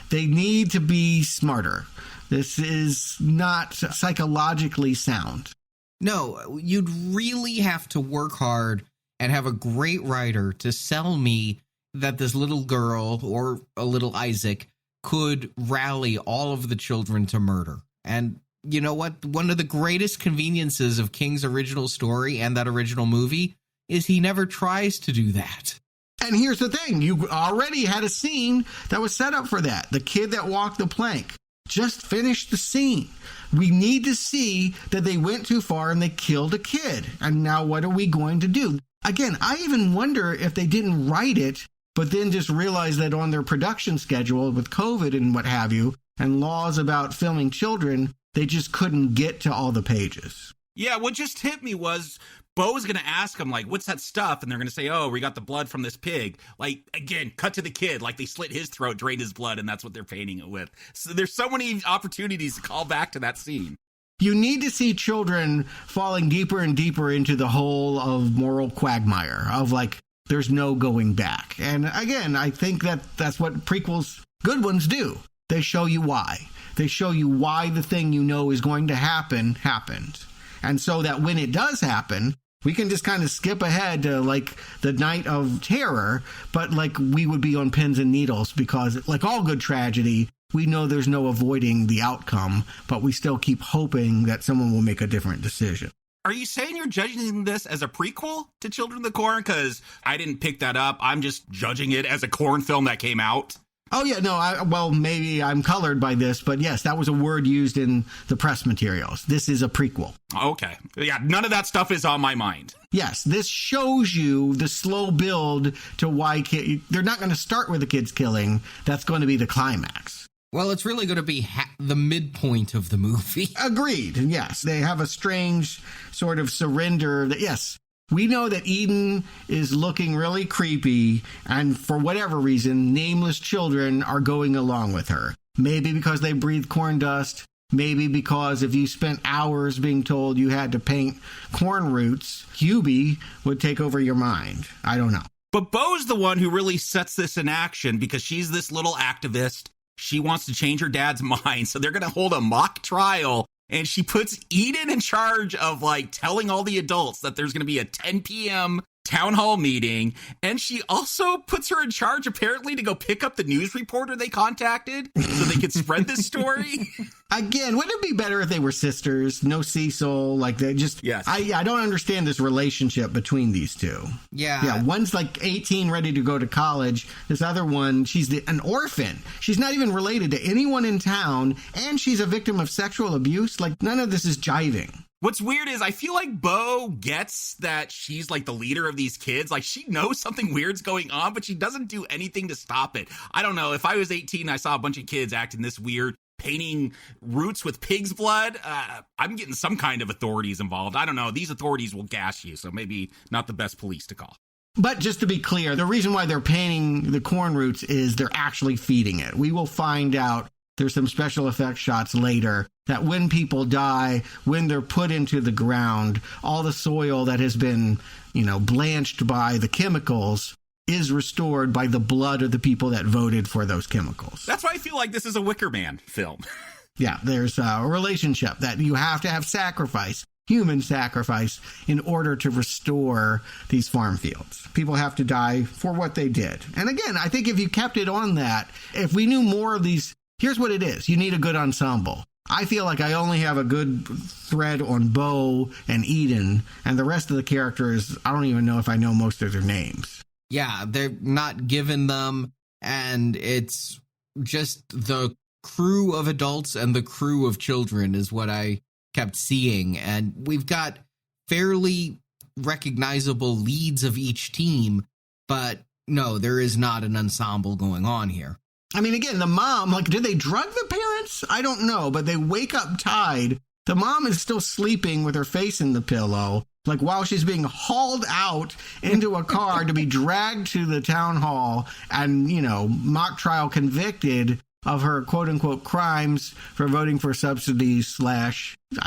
They need to be smarter. This is not psychologically sound. No, you'd really have to work hard and have a great writer to sell me that this little girl or a little Isaac could rally all of the children to murder. And you know what? One of the greatest conveniences of King's original story and that original movie is he never tries to do that. And here's the thing. You already had a scene that was set up for that. The kid that walked the plank. Just finish the scene. We need to see that they went too far and they killed a kid. And now what are we going to do? Again, I even wonder if they didn't write it but then just realized that on their production schedule with COVID and what have you, and laws about filming children, they just couldn't get to all the pages. Yeah, what just hit me was Bo's going to ask him, like, what's that stuff? And they're going to say, oh, we got the blood from this pig. Like, again, cut to the kid. Like, they slit his throat, drained his blood, and that's what they're painting it with. So there's so many opportunities to call back to that scene. You need to see children falling deeper and deeper into the hole of moral quagmire, of like, there's no going back. And again, I think that's what prequels, good ones, do. They show you why. They show you why the thing you know is going to happen happened. And so that when it does happen, we can just kind of skip ahead to like the night of terror, but like we would be on pins and needles because like all good tragedy, we know there's no avoiding the outcome, but we still keep hoping that someone will make a different decision. Are you saying you're judging this as a prequel to Children of the Corn? Because I didn't pick that up. I'm just judging it as a corn film that came out. Oh, yeah, no, maybe I'm colored by this, but yes, that was a word used in the press materials. This is a prequel. Okay. Yeah, none of that stuff is on my mind. Yes, this shows you the slow build to why they're not going to start with the kids killing. That's going to be the climax. Well, it's really going to be the midpoint of the movie. Agreed. Yes, they have a strange sort of surrender that, yes, we know that Eden is looking really creepy, and for whatever reason, nameless children are going along with her. Maybe because they breathe corn dust. Maybe because if you spent hours being told you had to paint corn roots, Hubie would take over your mind. I don't know. But Bo's the one who really sets this in action because she's this little activist. She wants to change her dad's mind, so they're going to hold a mock trial, and she puts Eden in charge of, like, telling all the adults that there's going to be a 10 p.m. town hall meeting, and she also puts her in charge, apparently, to go pick up the news reporter they contacted so they could spread this story. Again, wouldn't it be better if they were sisters? No Cecil, like they just... Yes. I don't understand this relationship between these two. Yeah. Yeah, one's like 18, ready to go to college. This other one, she's an orphan. She's not even related to anyone in town, and she's a victim of sexual abuse. Like, none of this is jiving. What's weird is I feel like Bo gets that she's like the leader of these kids. Like, she knows something weird's going on, but she doesn't do anything to stop it. I don't know. If I was 18 and I saw a bunch of kids acting this weird, painting roots with pig's blood, I'm getting some kind of authorities involved. I don't know. These authorities will gash you, so maybe not the best police to call. But just to be clear, the reason why they're painting the corn roots is they're actually feeding it. We will find out, there's some special effects shots later, that when people die, when they're put into the ground, all the soil that has been, blanched by the chemicals is restored by the blood of the people that voted for those chemicals. That's why I feel like this is a Wicker Man film. Yeah, there's a relationship that you have to have sacrifice, human sacrifice, in order to restore these farm fields. People have to die for what they did. And again, I think if you kept it on that, if we knew more of these, here's what it is. You need a good ensemble. I feel like I only have a good thread on Bo and Eden, and the rest of the characters, I don't even know if I know most of their names. Yeah, they're not given them, and it's just the crew of adults and the crew of children is what I kept seeing. And we've got fairly recognizable leads of each team, but no, there is not an ensemble going on here. I mean, again, the mom, like, did they drug the parents? I don't know, but they wake up tied. The mom is still sleeping with her face in the pillow, like while she's being hauled out into a car to be dragged to the town hall and, mock trial convicted of her quote unquote crimes for voting for subsidies / I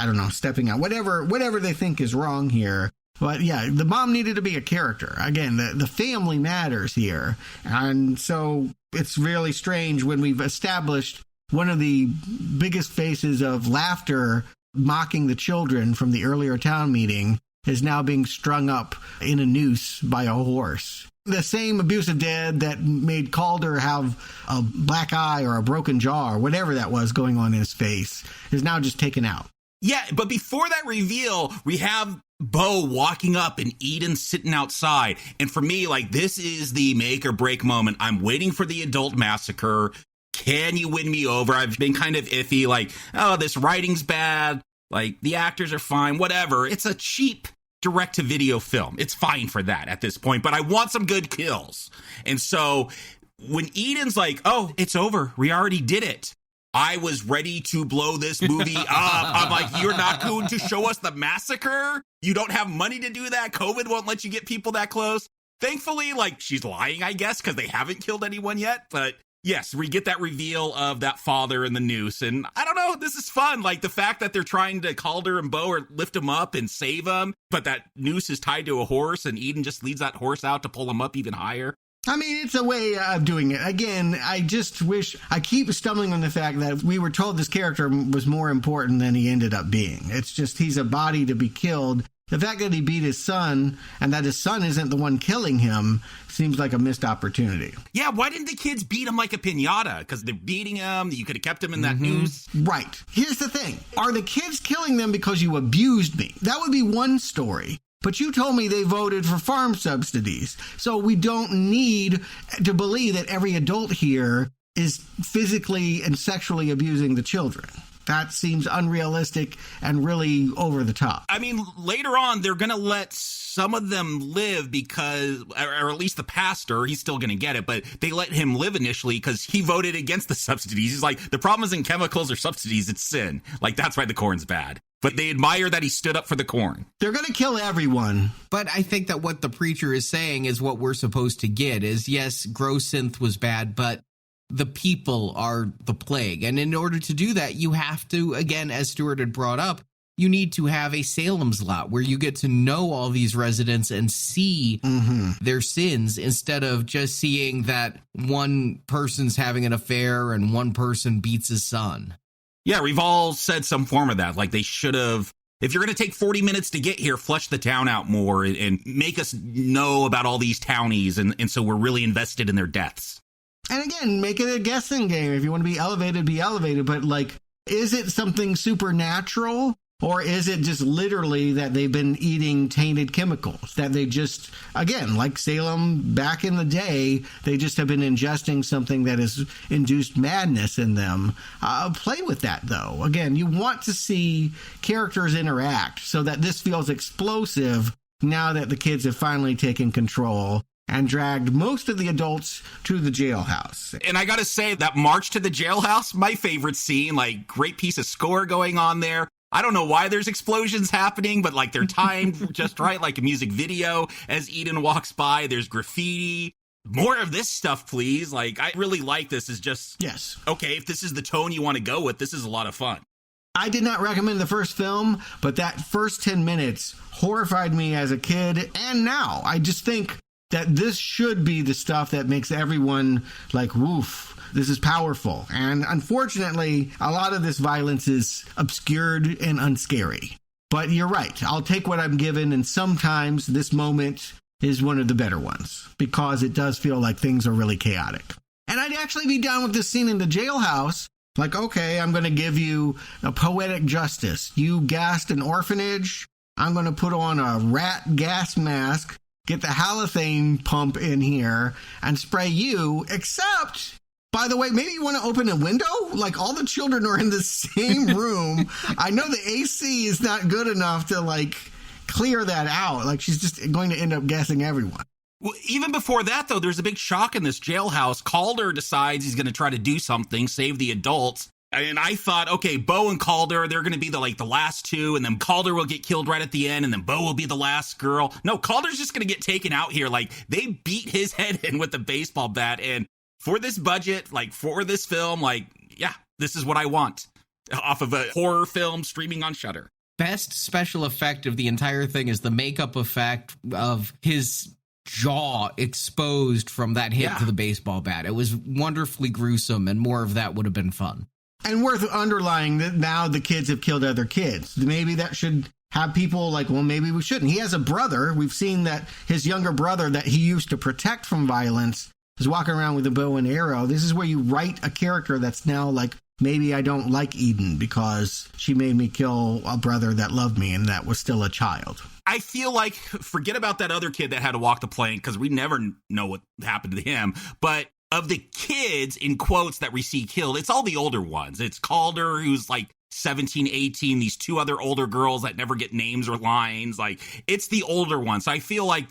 don't know, stepping out, whatever they think is wrong here. But yeah, the mom needed to be a character. Again, the family matters here. And so it's really strange when we've established one of the biggest faces of laughter mocking the children from the earlier town meeting is now being strung up in a noose by a horse. The same abusive dad that made Calder have a black eye or a broken jaw or whatever that was going on in his face is now just taken out. Yeah, but before that reveal, we have Bo walking up and Eden sitting outside. And for me, like, this is the make or break moment. I'm waiting for the adult massacre. Can you win me over? I've been kind of iffy, like, oh, this writing's bad. Like, the actors are fine, whatever. It's a cheap direct-to-video film. It's fine for that at this point, but I want some good kills. And so when Eden's like, oh, it's over, we already did it, I was ready to blow this movie up. I'm like, you're not going to show us the massacre? You don't have money to do that? COVID won't let you get people that close? Thankfully, like, she's lying, I guess, because they haven't killed anyone yet, but yes, we get that reveal of that father and the noose, and I don't know, this is fun. Like, the fact that they're trying to Calder and Bo or lift him up and save him, but that noose is tied to a horse, and Eden just leads that horse out to pull him up even higher. I mean, it's a way of doing it. Again, I just wish, I keep stumbling on the fact that we were told this character was more important than he ended up being. It's just, he's a body to be killed. The fact that he beat his son and that his son isn't the one killing him seems like a missed opportunity. Yeah, why didn't the kids beat him like a piñata? Because they're beating him. You could have kept him in that noose. Right. Here's the thing. Are the kids killing them because you abused me? That would be one story. But you told me they voted for farm subsidies. So we don't need to believe that every adult here is physically and sexually abusing the children. That seems unrealistic and really over the top. I mean, later on, they're going to let some of them live because, or at least the pastor, he's still going to get it, but they let him live initially because he voted against the subsidies. He's like, the problem isn't chemicals or subsidies, it's sin. Like, that's why the corn's bad. But they admire that he stood up for the corn. They're going to kill everyone. But I think that what the preacher is saying is what we're supposed to get is, yes, gross synth was bad, but the people are the plague. And in order to do that, you have to, again, as Stuart had brought up, you need to have a Salem's Lot where you get to know all these residents and see their sins instead of just seeing that one person's having an affair and one person beats his son. Yeah, we've all said some form of that. Like, they should have, if you're going to take 40 minutes to get here, flesh the town out more and make us know about all these townies. And so we're really invested in their deaths. And again, make it a guessing game. If you want to be elevated, be elevated. But, like, Is it something supernatural? Or is it just literally that they've been eating tainted chemicals? That they just, again, like Salem back in the day, they just have been ingesting something that has induced madness in them. Play with that, though. Again, you want to see characters interact so that this feels explosive now that the kids have finally taken control and dragged most of the adults to the jailhouse. And I gotta say, that march to the jailhouse, my favorite scene, like, great piece of score going on there. I don't know why there's explosions happening, but like they're timed just right, like a music video. As Eden walks by, there's graffiti. More of this stuff, please. Like, I really like this. Is just, yes. Okay, if this is the tone you want to go with, this is a lot of fun. I did not recommend the first film, but that first 10 minutes horrified me as a kid and now. I just think that this should be the stuff that makes everyone like, woof. This is powerful. And unfortunately, a lot of this violence is obscured and unscary. But you're right. I'll take what I'm given. And sometimes this moment is one of the better ones because it does feel like things are really chaotic. And I'd actually be down with this scene in the jailhouse. Like, okay, I'm going to give you a poetic justice. You gassed an orphanage. I'm going to put on a rat gas mask, get the hallucinating pump in here and spray you, except... By the way, maybe you want to open a window? Like, all the children are in the same room. I know the AC is not good enough to, like, clear that out. Like, she's just going to end up gassing everyone. Well, even before that, though, there's a big shock in this jailhouse. Calder decides he's going to try to do something, save the adults. And I thought, okay, Bo and Calder, they're going to be the last two, and then Calder will get killed right at the end, and then Bo will be the last girl. No, Calder's just going to get taken out here. Like, they beat his head in with the baseball bat, and for this budget, like, for this film, like, yeah, this is what I want off of a horror film streaming on Shudder. Best special effect of the entire thing is the makeup effect of his jaw exposed from that hit to the baseball bat. It was wonderfully gruesome, and more of that would have been fun. And worth underlying that now the kids have killed other kids. Maybe that should have people like, well, maybe we shouldn't. He has a brother. We've seen that his younger brother that he used to protect from violence is walking around with a bow and arrow. This is where you write a character that's now like, maybe I don't like Eden because she made me kill a brother that loved me and that was still a child. I feel like, forget about that other kid that had to walk the plank because we never know what happened to him. But of the kids, in quotes, that we see killed, it's all the older ones. It's Calder, who's like 17, 18, these two other older girls that never get names or lines. Like, it's the older ones. So I feel like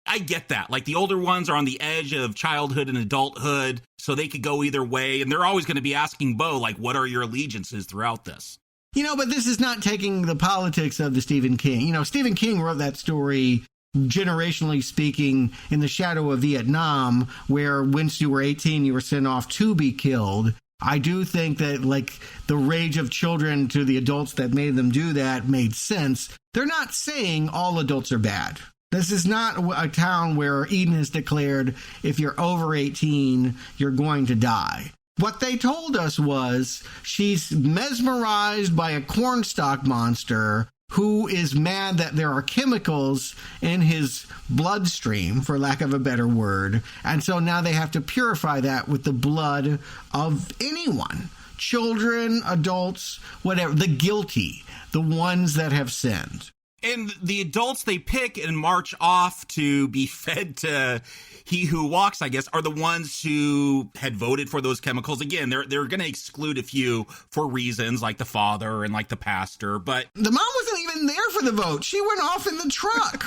I get that. Like, the older ones are on the edge of childhood and adulthood, so they could go either way. And they're always going to be asking Bo, like, what are your allegiances throughout this? You know, but this is not taking the politics of the Stephen King. You know, Stephen King wrote that story, generationally speaking, in the shadow of Vietnam, where once you were 18, you were sent off to be killed. I do think that, like, the rage of children to the adults that made them do that made sense. They're not saying all adults are bad. This is not a town where Eden has declared if you're over 18, you're going to die. What they told us was she's mesmerized by a cornstalk monster who is mad that there are chemicals in his bloodstream, for lack of a better word. And so now they have to purify that with the blood of anyone. Children, adults, whatever. The guilty, the ones that have sinned. And the adults they pick and march off to be fed to He Who Walks, I guess, are the ones who had voted for those chemicals. Again, they're going to exclude a few for reasons like the father and like the pastor, but the mom wasn't even there for the vote. She went off in the truck.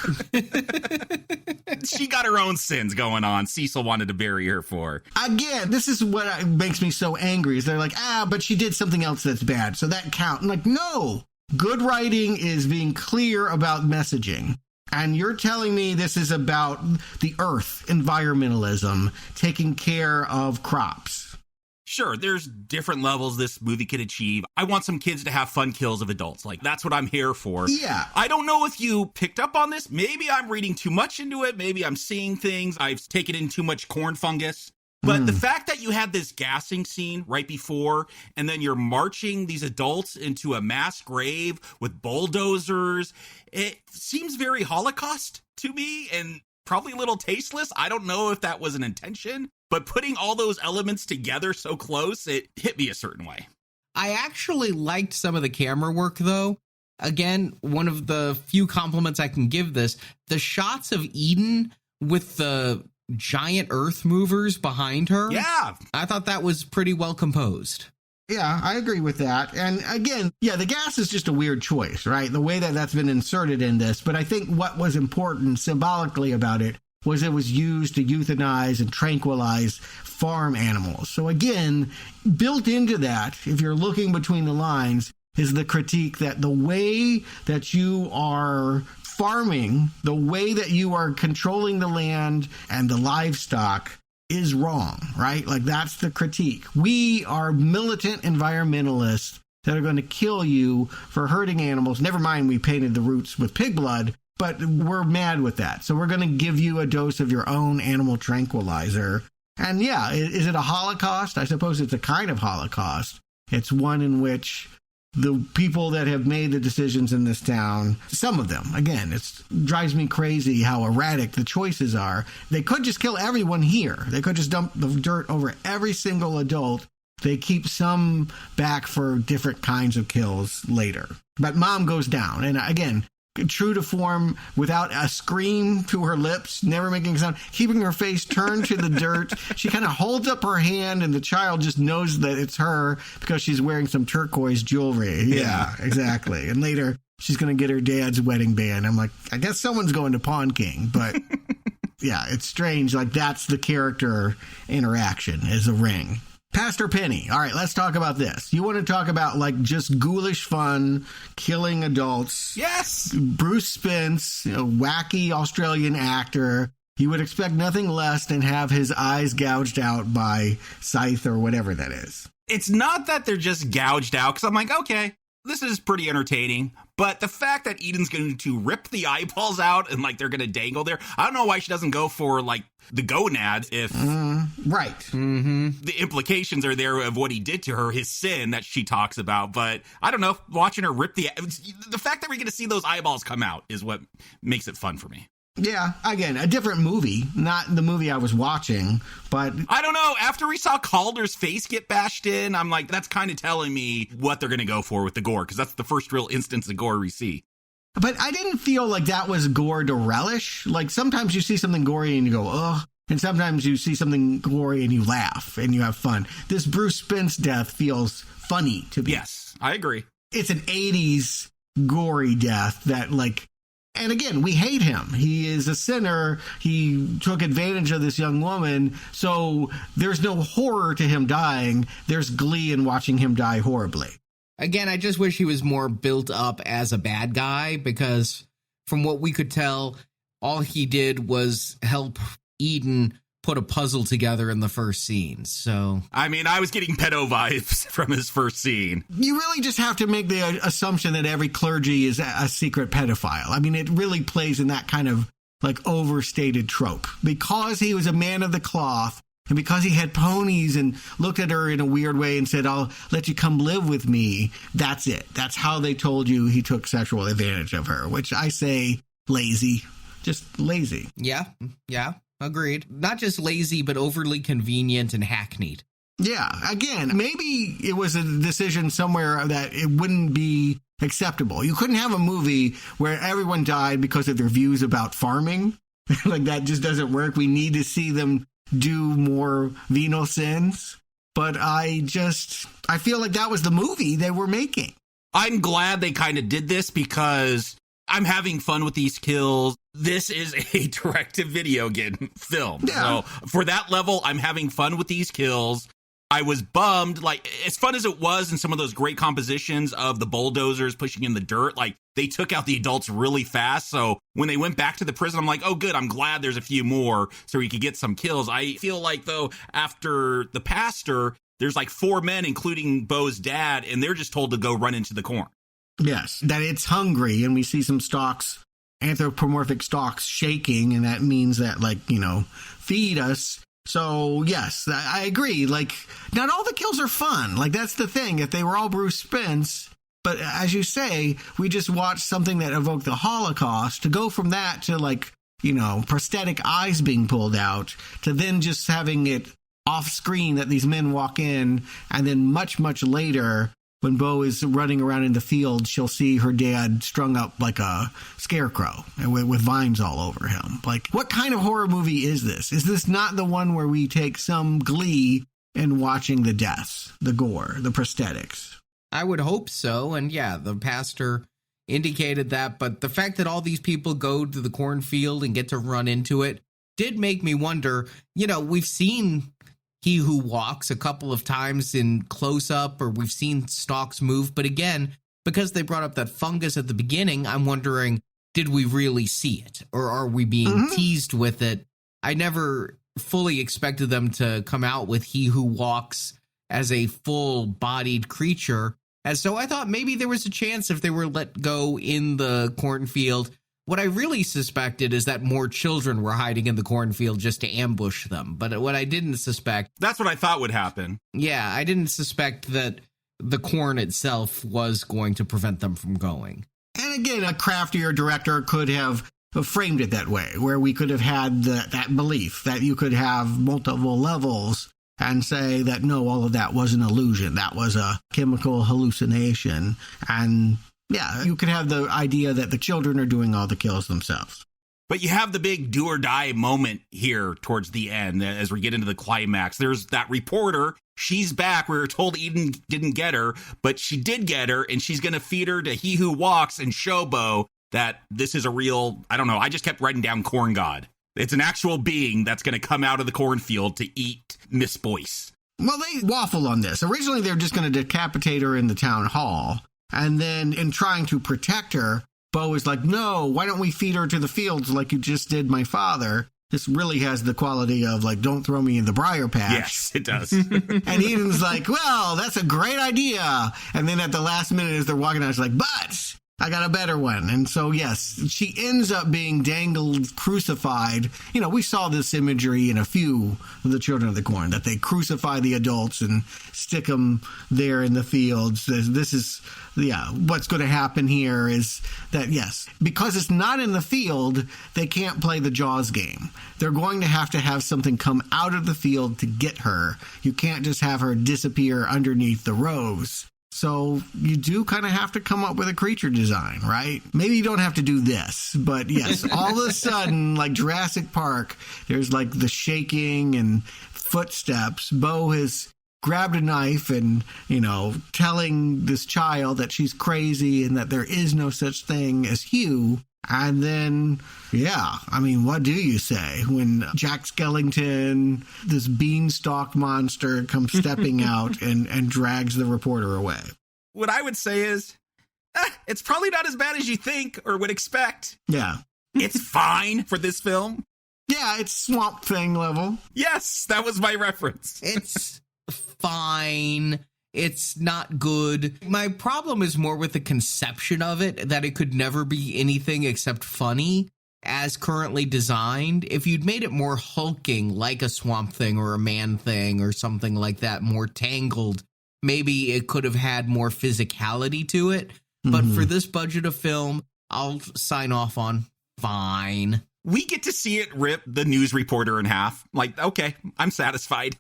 She got her own sins going on. Cecil wanted to bury her for. Again, this is what makes me so angry is they're like, but she did something else that's bad, so that counts. I'm like, no. Good writing is being clear about messaging. And you're telling me this is about the earth, environmentalism, taking care of crops. Sure, there's different levels this movie could achieve. I want some kids to have fun kills of adults. Like, that's what I'm here for. Yeah. I don't know if you picked up on this. Maybe I'm reading too much into it. Maybe I'm seeing things. I've taken in too much corn fungus. But the fact that you had this gassing scene right before, and then you're marching these adults into a mass grave with bulldozers, it seems very Holocaust to me and probably a little tasteless. I don't know if that was an intention, but putting all those elements together so close, it hit me a certain way. I actually liked some of the camera work, though. Again, one of the few compliments I can give this, the shots of Eden with the giant earth movers behind her. Yeah. I thought that was pretty well composed. Yeah, I agree with that. And again, yeah, the gas is just a weird choice, right? The way that that's been inserted in this. But I think what was important symbolically about it was it was used to euthanize and tranquilize farm animals. So again, built into that, if you're looking between the lines, is the critique that the way that you are farming, the way that you are controlling the land and the livestock is wrong, right? Like, that's the critique. We are militant environmentalists that are going to kill you for hurting animals. Never mind, we painted the roots with pig blood, but we're mad with that. So we're going to give you a dose of your own animal tranquilizer. And yeah, is it a Holocaust? I suppose it's a kind of Holocaust. It's one in which the people that have made the decisions in this town, some of them, again, it drives me crazy how erratic the choices are. They could just kill everyone here. They could just dump the dirt over every single adult. They keep some back for different kinds of kills later. But Mom goes down. And again, true to form, without a scream to her lips, never making a sound, keeping her face turned to the dirt. She kind of holds up her hand, and the child just knows that it's her because she's wearing some turquoise jewelry. Yeah, exactly. And later, she's going to get her dad's wedding band. I'm like, I guess someone's going to Pawn King, but yeah, it's strange. Like, that's the character interaction, is a ring. Pastor Penny. All right, let's talk about this. You want to talk about, like, just ghoulish fun, killing adults. Yes. Bruce Spence, wacky Australian actor. You would expect nothing less than have his eyes gouged out by Scythe or whatever that is. It's not that they're just gouged out, because I'm like, okay, this is pretty entertaining. But the fact that Eden's going to rip the eyeballs out and, like, they're going to dangle there, I don't know why she doesn't go for, like, the gonad if right. The implications are there of what he did to her, his sin that she talks about. But I don't know, watching her rip the fact that we're going to see those eyeballs come out is what makes it fun for me. Yeah, again, a different movie, not the movie I was watching, but I don't know. After we saw Calder's face get bashed in, I'm like, that's kind of telling me what they're going to go for with the gore, because that's the first real instance of gore we see. But I didn't feel like that was gore to relish. Like, sometimes you see something gory and you go, ugh. And sometimes you see something gory and you laugh and you have fun. This Bruce Spence death feels funny to me. Yes, I agree. It's an 80s gory death that, like, and again, we hate him. He is a sinner. He took advantage of this young woman. So there's no horror to him dying. There's glee in watching him die horribly. Again, I just wish he was more built up as a bad guy, because from what we could tell, all he did was help Eden put a puzzle together in the first scene. So, I mean, I was getting pedo vibes from his first scene. You really just have to make the assumption that every clergy is a secret pedophile. I mean, it really plays in that kind of, like, overstated trope. Because he was a man of the cloth, and because he had ponies and looked at her in a weird way and said, I'll let you come live with me, that's it. That's how they told you he took sexual advantage of her, which I say lazy. Just lazy. Yeah, agreed. Not just lazy, but overly convenient and hackneyed. Yeah, again, maybe it was a decision somewhere that it wouldn't be acceptable. You couldn't have a movie where everyone died because of their views about farming. Like, that just doesn't work. We need to see them do more venal sins. But I feel like that was the movie they were making. I'm glad they kind of did this, because I'm having fun with these kills. This is a direct-to-video film. Yeah. So for that level, I'm having fun with these kills. I was bummed. Like, as fun as it was in some of those great compositions of the bulldozers pushing in the dirt, like, they took out the adults really fast. So when they went back to the prison, I'm like, oh, good. I'm glad there's a few more so we could get some kills. I feel like, though, after the pastor, there's like 4 men, including Bo's dad, and they're just told to go run into the corn. Yes, that it's hungry, and we see some stalks, anthropomorphic stalks shaking, and that means that, like, feed us. So, yes, I agree. Like, not all the kills are fun. Like, that's the thing. If they were all Bruce Spence, but as you say, we just watched something that evoked the Holocaust, to go from that to, like, prosthetic eyes being pulled out, to then just having it off screen that these men walk in, and then much, much later, when Bo is running around in the field, she'll see her dad strung up like a scarecrow and with vines all over him. Like, what kind of horror movie is this? Is this not the one where we take some glee in watching the deaths, the gore, the prosthetics? I would hope so. And yeah, the pastor indicated that. But the fact that all these people go to the cornfield and get to run into it did make me wonder, we've seen He Who Walks a couple of times in close-up, or we've seen stalks move. But again, because they brought up that fungus at the beginning, I'm wondering, did we really see it? Or are we being teased with it? I never fully expected them to come out with He Who Walks as a full-bodied creature. And so I thought maybe there was a chance if they were let go in the cornfield. What I really suspected is that more children were hiding in the cornfield just to ambush them. But what I didn't suspect... That's what I thought would happen. Yeah, I didn't suspect that the corn itself was going to prevent them from going. And again, a craftier director could have framed it that way, where we could have had that belief that you could have multiple levels and say that, no, all of that was an illusion. That was a chemical hallucination. And yeah, you could have the idea that the children are doing all the kills themselves. But you have the big do or die moment here towards the end as we get into the climax. There's that reporter. She's back. We were told Eden didn't get her, but she did get her, and she's going to feed her to He Who Walks and show Bo that this is a real, I don't know, I just kept writing down corn god. It's an actual being that's going to come out of the cornfield to eat Miss Boyce. Well, they waffle on this. Originally, they were just going to decapitate her in the town hall. And then in trying to protect her, Bo is like, no, why don't we feed her to the fields like you just did my father? This really has the quality of, like, don't throw me in the briar patch. Yes, it does. And Eden's like, well, that's a great idea. And then at the last minute, as they're walking out, she's like, but I got a better one. And so, yes, she ends up being dangled, crucified. We saw this imagery in a few of the Children of the Corn, that they crucify the adults and stick them there in the fields. This is, what's going to happen here is that, yes, because it's not in the field, they can't play the Jaws game. They're going to have something come out of the field to get her. You can't just have her disappear underneath the rows. So you do kind of have to come up with a creature design, right? Maybe you don't have to do this, but yes, all of a sudden, like Jurassic Park, there's like the shaking and footsteps. Bo has grabbed a knife and, telling this child that she's crazy and that there is no such thing as Hugh. And then, what do you say when Jack Skellington, this beanstalk monster, comes stepping out and drags the reporter away? What I would say is, it's probably not as bad as you think or would expect. Yeah. It's fine for this film. Yeah, it's Swamp Thing level. Yes, that was my reference. It's fine. It's not good. My problem is more with the conception of it, that it could never be anything except funny as currently designed. If you'd made it more hulking, like a Swamp Thing or a Man Thing or something like that, more tangled, maybe it could have had more physicality to it. But for this budget of film, I'll sign off on fine. We get to see it rip the news reporter in half. Like, okay, I'm satisfied.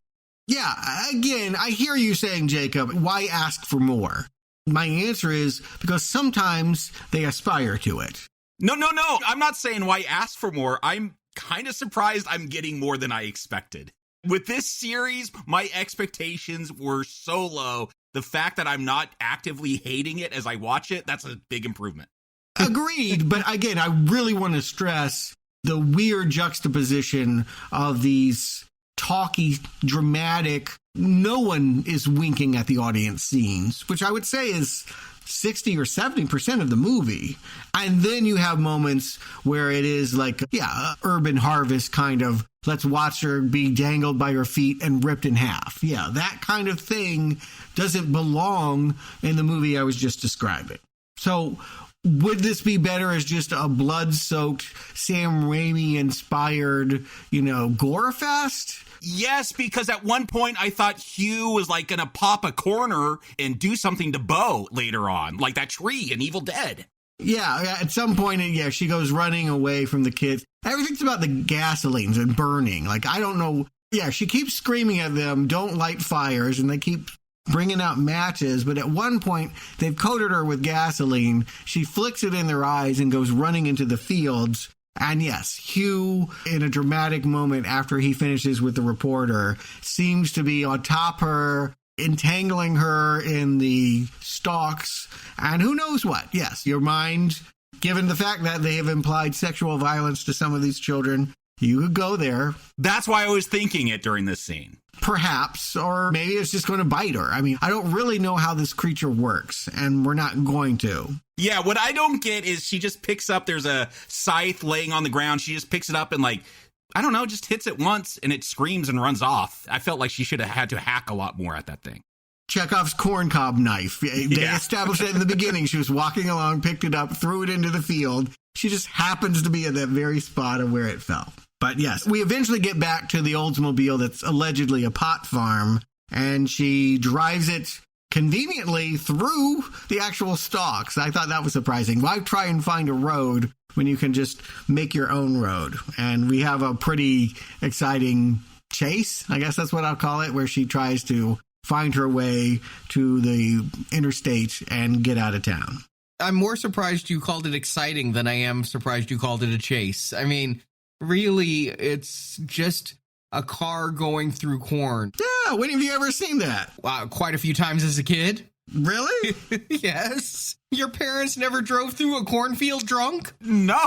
Yeah, again, I hear you saying, Jacob, why ask for more? My answer is because sometimes they aspire to it. No. I'm not saying why ask for more. I'm kind of surprised I'm getting more than I expected. With this series, my expectations were so low. The fact that I'm not actively hating it as I watch it, that's a big improvement. Agreed. But again, I really want to stress the weird juxtaposition of these talky, dramatic, no one is winking at the audience scenes, which I would say is 60 or 70% of the movie. And then you have moments where it is like, urban harvest kind of, let's watch her be dangled by her feet and ripped in half. Yeah, that kind of thing doesn't belong in the movie I was just describing. So would this be better as just a blood-soaked, Sam Raimi-inspired, gore fest? Yes, because at one point I thought Hugh was like going to pop a corner and do something to Bo later on, like that tree in Evil Dead. Yeah, at some point, she goes running away from the kids. Everything's about the gasolines and burning. Like, I don't know. Yeah, she keeps screaming at them, don't light fires, and they keep bringing out matches, but at one point they've coated her with gasoline. She flicks it in their eyes and goes running into the fields. And yes, Hugh, in a dramatic moment after he finishes with the reporter, seems to be on top her, entangling her in the stalks, and who knows what. Yes, your mind, given the fact that they have implied sexual violence to some of these children, you could go there. That's why I was thinking it during this scene. Perhaps, or maybe it's just going to bite her. I mean, I don't really know how this creature works, and we're not going to. Yeah, what I don't get is she just picks up, there's a scythe laying on the ground. She just picks it up and, like, I don't know, just hits it once and it screams and runs off. I felt like she should have had to hack a lot more at that thing. Chekhov's corncob knife. They established it in the beginning. She was walking along, picked it up, threw it into the field. She just happens to be at that very spot of where it fell. But yes, we eventually get back to the Oldsmobile that's allegedly a pot farm, and she drives it conveniently through the actual stalks. I thought that was surprising. Why try and find a road when you can just make your own road? And we have a pretty exciting chase, I guess that's what I'll call it, where she tries to find her way to the interstate and get out of town. I'm more surprised you called it exciting than I am surprised you called it a chase. I mean, really, it's just a car going through corn. Yeah, when have you ever seen that? Quite a few times as a kid. Really? Yes. Your parents never drove through a cornfield drunk? No.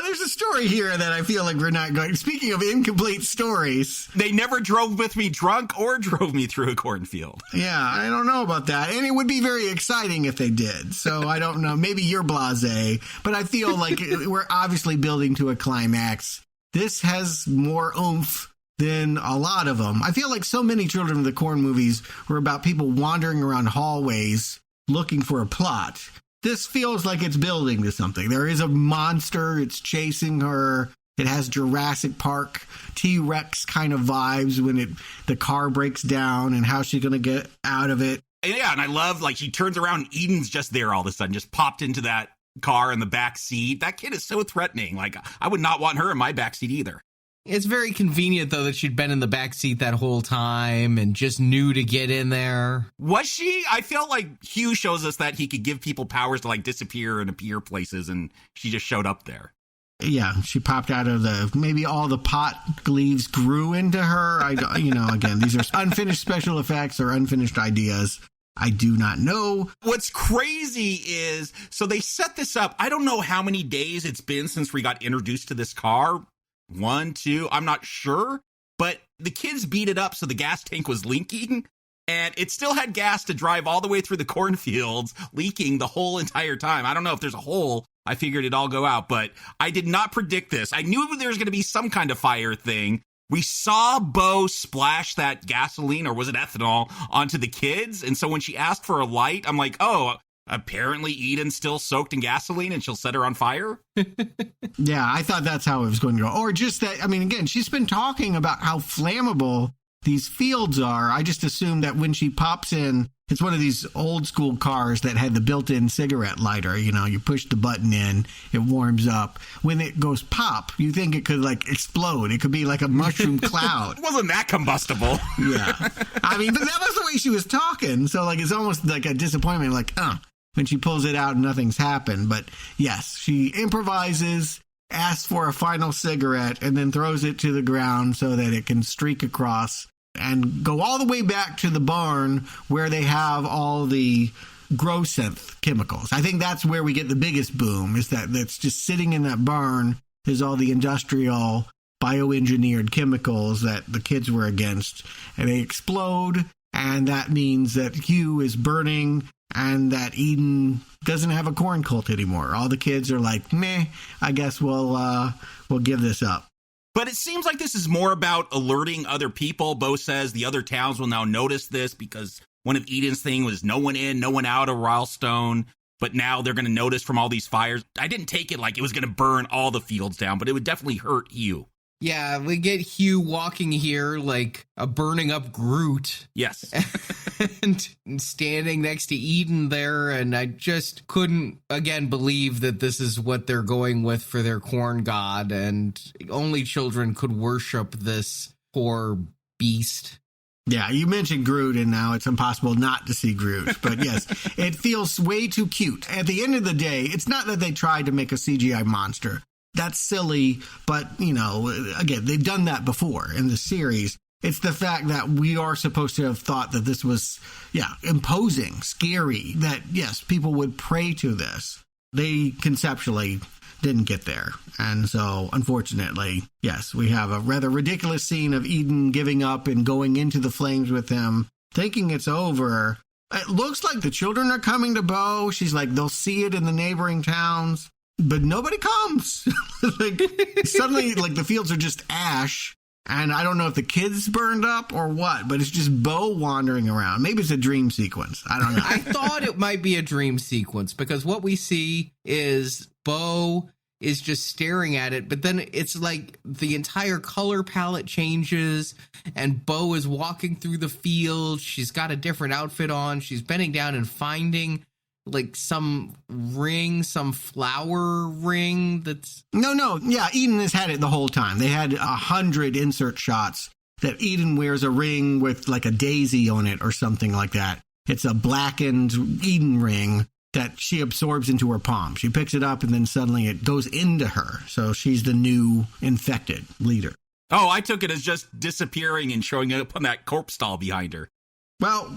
There's a story here that I feel like we're not going. Speaking of incomplete stories. They never drove with me drunk or drove me through a cornfield. Yeah, I don't know about that. And it would be very exciting if they did. So I don't know. Maybe you're blasé. But I feel like we're obviously building to a climax. This has more oomph than a lot of them. I feel like so many Children of the Corn movies were about people wandering around hallways looking for a plot. This feels like it's building to something. There is a monster. It's chasing her. It has Jurassic Park, T-Rex kind of vibes when the car breaks down and how she's going to get out of it. Yeah, and I love, like, she turns around and Eden's just there all of a sudden, just popped into that car in the back seat. That kid is so threatening. Like, I would not want her in my back seat either. It's very convenient, though, that she'd been in the backseat that whole time and just knew to get in there. Was she? I felt like Hugh shows us that he could give people powers to, like, disappear and appear places, and she just showed up there. Yeah, she popped out of maybe all the pot leaves grew into her. Again, these are unfinished special effects or unfinished ideas. I do not know. What's crazy is, so they set this up. I don't know how many days it's been since we got introduced to this car. 1, 2, I'm not sure. But the kids beat it up so the gas tank was leaking. And it still had gas to drive all the way through the cornfields, leaking the whole entire time. I don't know if there's a hole. I figured it'd all go out. But I did not predict this. I knew there was going to be some kind of fire thing. We saw Bo splash that gasoline, or was it ethanol, onto the kids. And so when she asked for a light, I'm like, oh, apparently Eden's still soaked in gasoline and she'll set her on fire. Yeah, I thought that's how it was going to go. Or just that, I mean, again, she's been talking about how flammable these fields are. I just assumed that when she pops in, it's one of these old school cars that had the built-in cigarette lighter. You know, you push the button in, it warms up. When it goes pop, you think it could, like, explode. It could be like a mushroom cloud. It wasn't that combustible. Yeah. I mean, but that was the way she was talking. So, like, it's almost like a disappointment, like, when she pulls it out and nothing's happened. But, yes, she improvises, asks for a final cigarette, and then throws it to the ground so that it can streak across and go all the way back to the barn where they have all the grow-synth chemicals. I think that's where we get the biggest boom, is that's just sitting in that barn is all the industrial bioengineered chemicals that the kids were against. And they explode, and that means that Hugh is burning and that Eden doesn't have a corn cult anymore. All the kids are like, meh, I guess we'll give this up. But it seems like this is more about alerting other people. Bo says the other towns will now notice this because one of Eden's thing was no one in, no one out of Rylestone. But now they're going to notice from all these fires. I didn't take it like it was going to burn all the fields down, but it would definitely hurt Hugh. Yeah, we get Hugh walking here like a burning up Groot. Yes. and standing next to Eden there, and I just couldn't, again, believe that this is what they're going with for their corn god, and only children could worship this poor beast. Yeah, you mentioned Groot, and now it's impossible not to see Groot. But yes, it feels way too cute. At the end of the day, it's not that they tried to make a CGI monster. That's silly, but, you know, again, they've done that before in the series. It's the fact that we are supposed to have thought that this was, imposing, scary, that, yes, people would pray to this. They conceptually didn't get there. And so, unfortunately, yes, we have a rather ridiculous scene of Eden giving up and going into the flames with him, thinking it's over. It looks like the children are coming to Bo. She's like, they'll see it in the neighboring towns, but nobody comes. Suddenly, the fields are just ash. And I don't know if the kids burned up or what, but it's just Bo wandering around. Maybe it's a dream sequence. I don't know. I thought it might be a dream sequence because what we see is Bo is just staring at it, but then it's like the entire color palette changes and Bo is walking through the field. She's got a different outfit on. She's bending down and finding some ring, some flower ring that's... No. Yeah, Eden has had it the whole time. They had 100 insert shots that Eden wears a ring with like a daisy on it or something like that. It's a blackened Eden ring that she absorbs into her palm. She picks it up and then suddenly it goes into her. So she's the new infected leader. Oh, I took it as just disappearing and showing up on that corpse doll behind her. Well,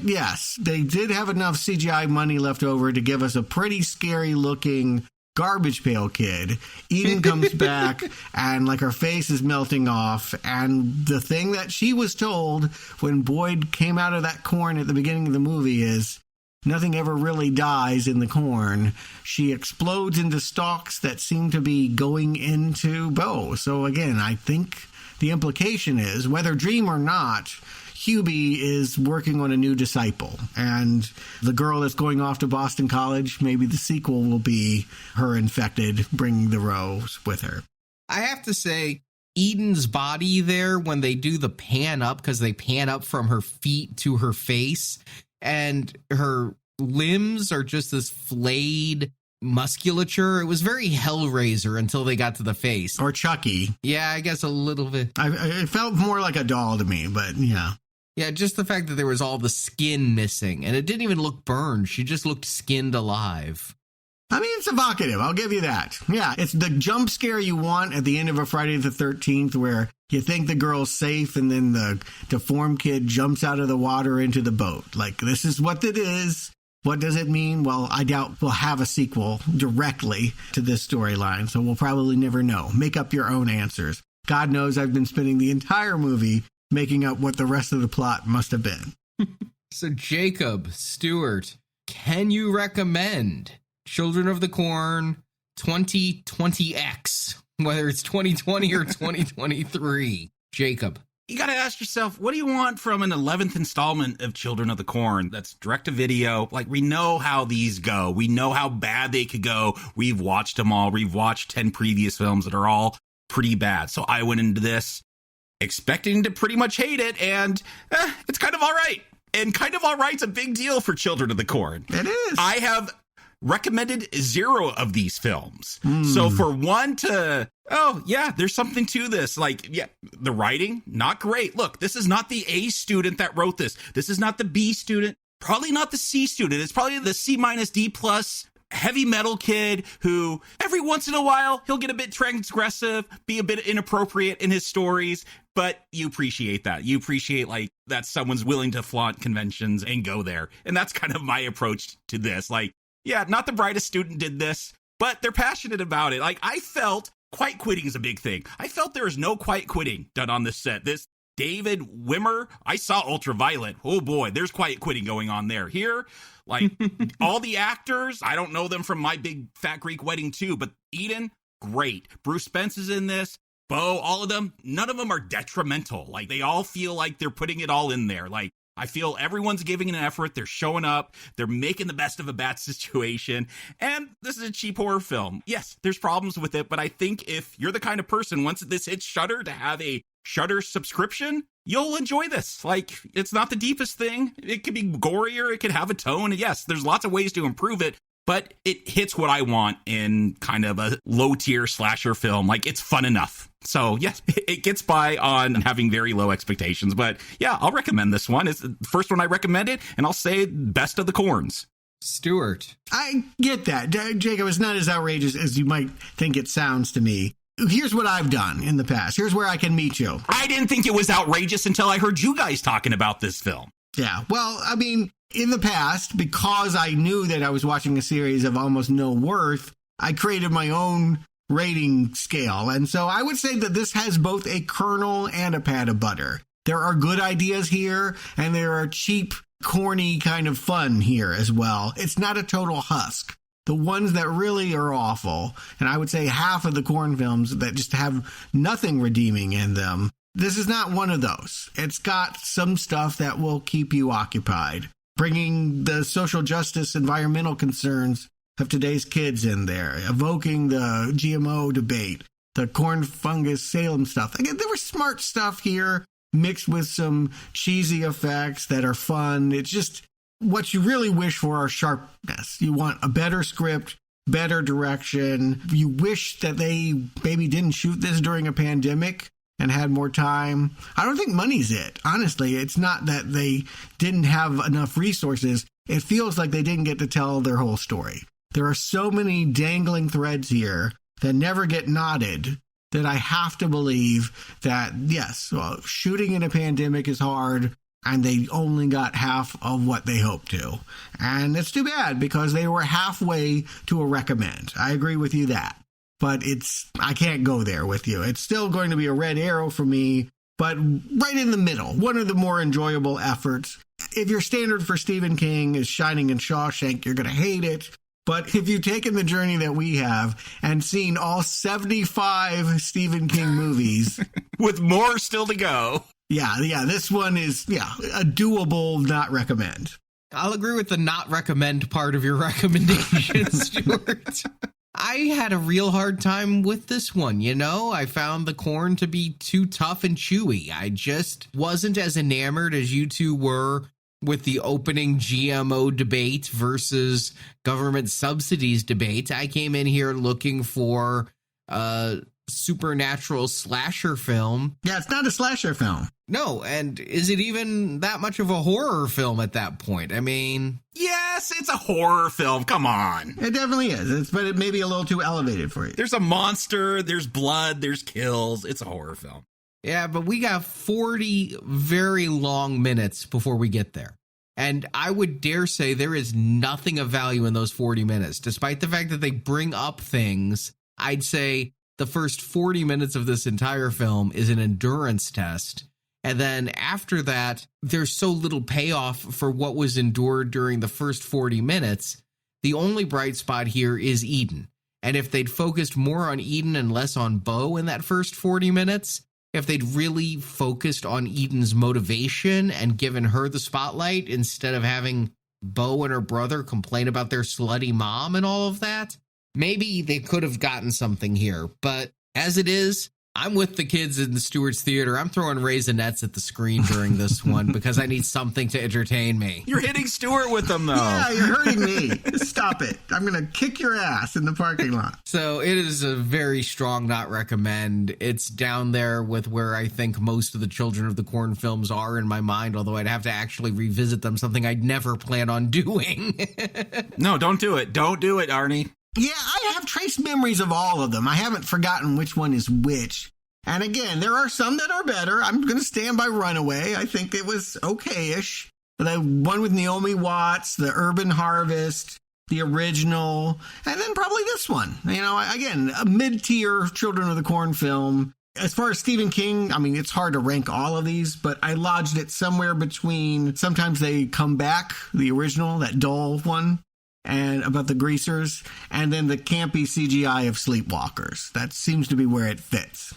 yes, they did have enough CGI money left over to give us a pretty scary looking garbage pail kid. Eden comes back and her face is melting off. And the thing that she was told when Boyd came out of that corn at the beginning of the movie is nothing ever really dies in the corn. She explodes into stalks that seem to be going into Bo. So again, I think the implication is, whether dream or not, Hubie is working on a new disciple, and the girl that's going off to Boston College, maybe the sequel will be her infected, bringing the rose with her. I have to say, Eden's body there, when they do the pan up, because they pan up from her feet to her face, and her limbs are just this flayed musculature. It was very Hellraiser until they got to the face. Or Chucky. Yeah, I guess a little bit. It felt more like a doll to me, but yeah. Yeah, just the fact that there was all the skin missing, and it didn't even look burned. She just looked skinned alive. I mean, it's evocative. I'll give you that. Yeah, it's the jump scare you want at the end of a Friday the 13th where you think the girl's safe and then the deformed kid jumps out of the water into the boat. This is what it is. What does it mean? Well, I doubt we'll have a sequel directly to this storyline, so we'll probably never know. Make up your own answers. God knows I've been spending the entire movie making up what the rest of the plot must have been. So, Jakob, Stuart, can you recommend Children of the Corn 2020X, whether it's 2020 or 2023? Jakob. You got to ask yourself, what do you want from an 11th installment of Children of the Corn that's direct to video? We know how these go. We know how bad they could go. We've watched them all. We've watched 10 previous films that are all pretty bad. So I went into this expecting to pretty much hate it, and it's kind of all right. And kind of all right's a big deal for Children of the Corn. It is. I have recommended 0 of these films. So for one to, there's something to this. The writing, not great. Look, this is not the A student that wrote this. This is not the B student. Probably not the C student. It's probably the C- D+ heavy metal kid who every once in a while he'll get a bit transgressive, be a bit inappropriate in his stories, but you appreciate that. You appreciate that someone's willing to flaunt conventions and go there. And that's kind of my approach to this. Not the brightest student did this, but they're passionate about it. I felt quiet quitting is a big thing. I felt there is no quiet quitting done on this set. This David Wimmer, I saw Ultraviolet. Oh boy, there's quiet quitting going on there. Here, all the actors, I don't know them from My Big Fat Greek Wedding 2, but Eden, great. Bruce Spence is in this. Bo, all of them, none of them are detrimental. They all feel like they're putting it all in there. I feel everyone's giving an effort. They're showing up. They're making the best of a bad situation. And this is a cheap horror film. Yes, there's problems with it, but I think if you're the kind of person, once this hits Shudder, to have a Shudder subscription, you'll enjoy this. It's not the deepest thing. It could be gorier. It could have a tone. Yes, there's lots of ways to improve it, but it hits what I want in kind of a low-tier slasher film. Like, it's fun enough. So, yes, it gets by on having very low expectations. But, yeah, I'll recommend this one. It's the first one I recommended, and I'll say best of the Corns. Stuart. I get that. Jacob, it's not as outrageous as you might think it sounds to me. Here's what I've done in the past. Here's where I can meet you. I didn't think it was outrageous until I heard you guys talking about this film. Yeah, well, I mean, in the past, because I knew that I was watching a series of almost no worth, I created my own rating scale. And so I would say that this has both a kernel and a pat of butter. There are good ideas here, and there are cheap, corny kind of fun here as well. It's not a total husk. The ones that really are awful, and I would say half of the Corn films that just have nothing redeeming in them, this is not one of those. It's got some stuff that will keep you occupied, bringing the social justice, environmental concerns of today's kids in there, evoking the GMO debate, the corn fungus Salem stuff. Again, there was smart stuff here mixed with some cheesy effects that are fun. It's just what you really wish for are sharpness. You want a better script, better direction. You wish that they maybe didn't shoot this during a pandemic and had more time. I don't think money's it. Honestly, it's not that they didn't have enough resources. It feels like they didn't get to tell their whole story. There are so many dangling threads here that never get knotted that I have to believe that, yes, well, shooting in a pandemic is hard, and they only got half of what they hoped to. And it's too bad, because they were halfway to a recommend. I agree with you that. But I can't go there with you. It's still going to be a red arrow for me, but right in the middle, one of the more enjoyable efforts. If your standard for Stephen King is Shining and Shawshank, you're going to hate it. But if you've taken the journey that we have and seen all 75 Stephen King movies, with more still to go. Yeah, this one is, a doable not recommend. I'll agree with the not recommend part of your recommendation, Stuart. I had a real hard time with this one, I found the corn to be too tough and chewy. I just wasn't as enamored as you two were with the opening GMO debate versus government subsidies debate. I came in here looking for a supernatural slasher film. Yeah, it's not a slasher film. No, and is it even that much of a horror film at that point? I mean... Yes, it's a horror film. Come on. It definitely is. But it may be a little too elevated for you. There's a monster, there's blood, there's kills. It's a horror film. Yeah, but we got 40 very long minutes before we get there. And I would dare say there is nothing of value in those 40 minutes. Despite the fact that they bring up things, I'd say the first 40 minutes of this entire film is an endurance test. And then after that, there's so little payoff for what was endured during the first 40 minutes. The only bright spot here is Eden. And if they'd focused more on Eden and less on Bo in that first 40 minutes, if they'd really focused on Eden's motivation and given her the spotlight instead of having Bo and her brother complain about their slutty mom and all of that, maybe they could have gotten something here. But as it is, I'm with the kids in the Stewart's Theater. I'm throwing Raisinets at the screen during this one because I need something to entertain me. You're hitting Stuart with them, though. Yeah, you're hurting me. Stop it. I'm going to kick your ass in the parking lot. So it is a very strong not recommend. It's down there with where I think most of the Children of the Corn films are in my mind, although I'd have to actually revisit them, something I'd never plan on doing. No, don't do it. Don't do it, Arnie. Yeah, I have trace memories of all of them. I haven't forgotten which one is which. And again, there are some that are better. I'm going to stand by Runaway. I think it was okay-ish. The one with Naomi Watts, the Urban Harvest, the original, and then probably this one. Again, a mid-tier Children of the Corn film. As far as Stephen King, I mean, it's hard to rank all of these, but I lodged it somewhere between Sometimes They Come Back, the original, that dull one, and about the greasers, and then the campy CGI of Sleepwalkers. That seems to be where it fits.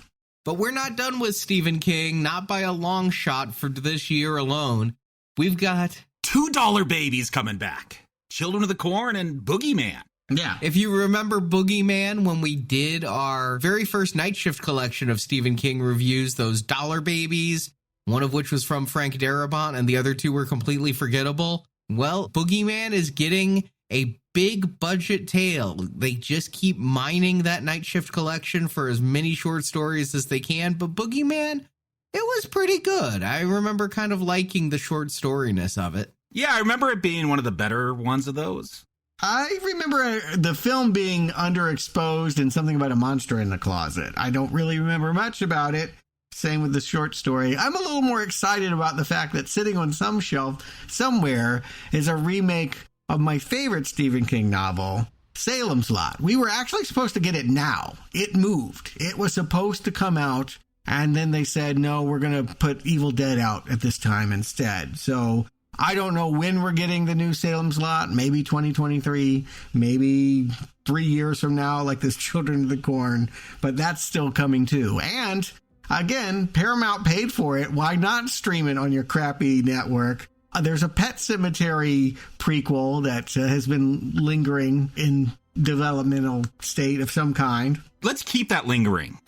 But we're not done with Stephen King, not by a long shot for this year alone. We've got $2 babies coming back. Children of the Corn and Boogeyman. Yeah. If you remember Boogeyman, when we did our very first Night Shift collection of Stephen King reviews, those dollar babies, one of which was from Frank Darabont and the other two were completely forgettable. Well, Boogeyman is getting a big budget tale. They just keep mining that Night Shift collection for as many short stories as they can. But Boogeyman, it was pretty good. I remember kind of liking the short storyness of it. Yeah, I remember it being one of the better ones of those. I remember the film being underexposed and something about a monster in the closet. I don't really remember much about it. Same with the short story. I'm a little more excited about the fact that sitting on some shelf somewhere is a remake of my favorite Stephen King novel, Salem's Lot. We were actually supposed to get it now. It moved. It was supposed to come out, and then they said, no, we're going to put Evil Dead out at this time instead. So I don't know when we're getting the new Salem's Lot. Maybe 2023, maybe 3 years from now, like this Children of the Corn. But that's still coming too. And again, Paramount paid for it. Why not stream it on your crappy network? There's a Pet Cemetery prequel that has been lingering in developmental state of some kind. Let's keep that lingering.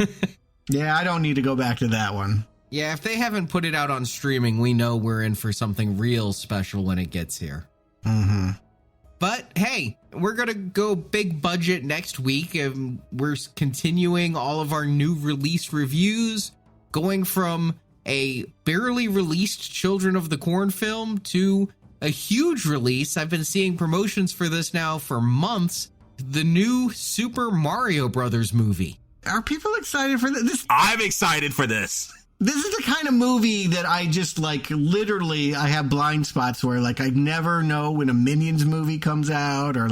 Yeah, I don't need to go back to that one. Yeah, if they haven't put it out on streaming, we know we're in for something real special when it gets here. Mm-hmm. But hey, we're going to go big budget next week. We're continuing all of our new release reviews, going from a barely released Children of the Corn film to a huge release. I've been seeing promotions for this now for months. The new Super Mario Brothers movie. Are people excited for this? I'm excited for this. This is the kind of movie that I just literally, I have blind spots where I never know when a Minions movie comes out or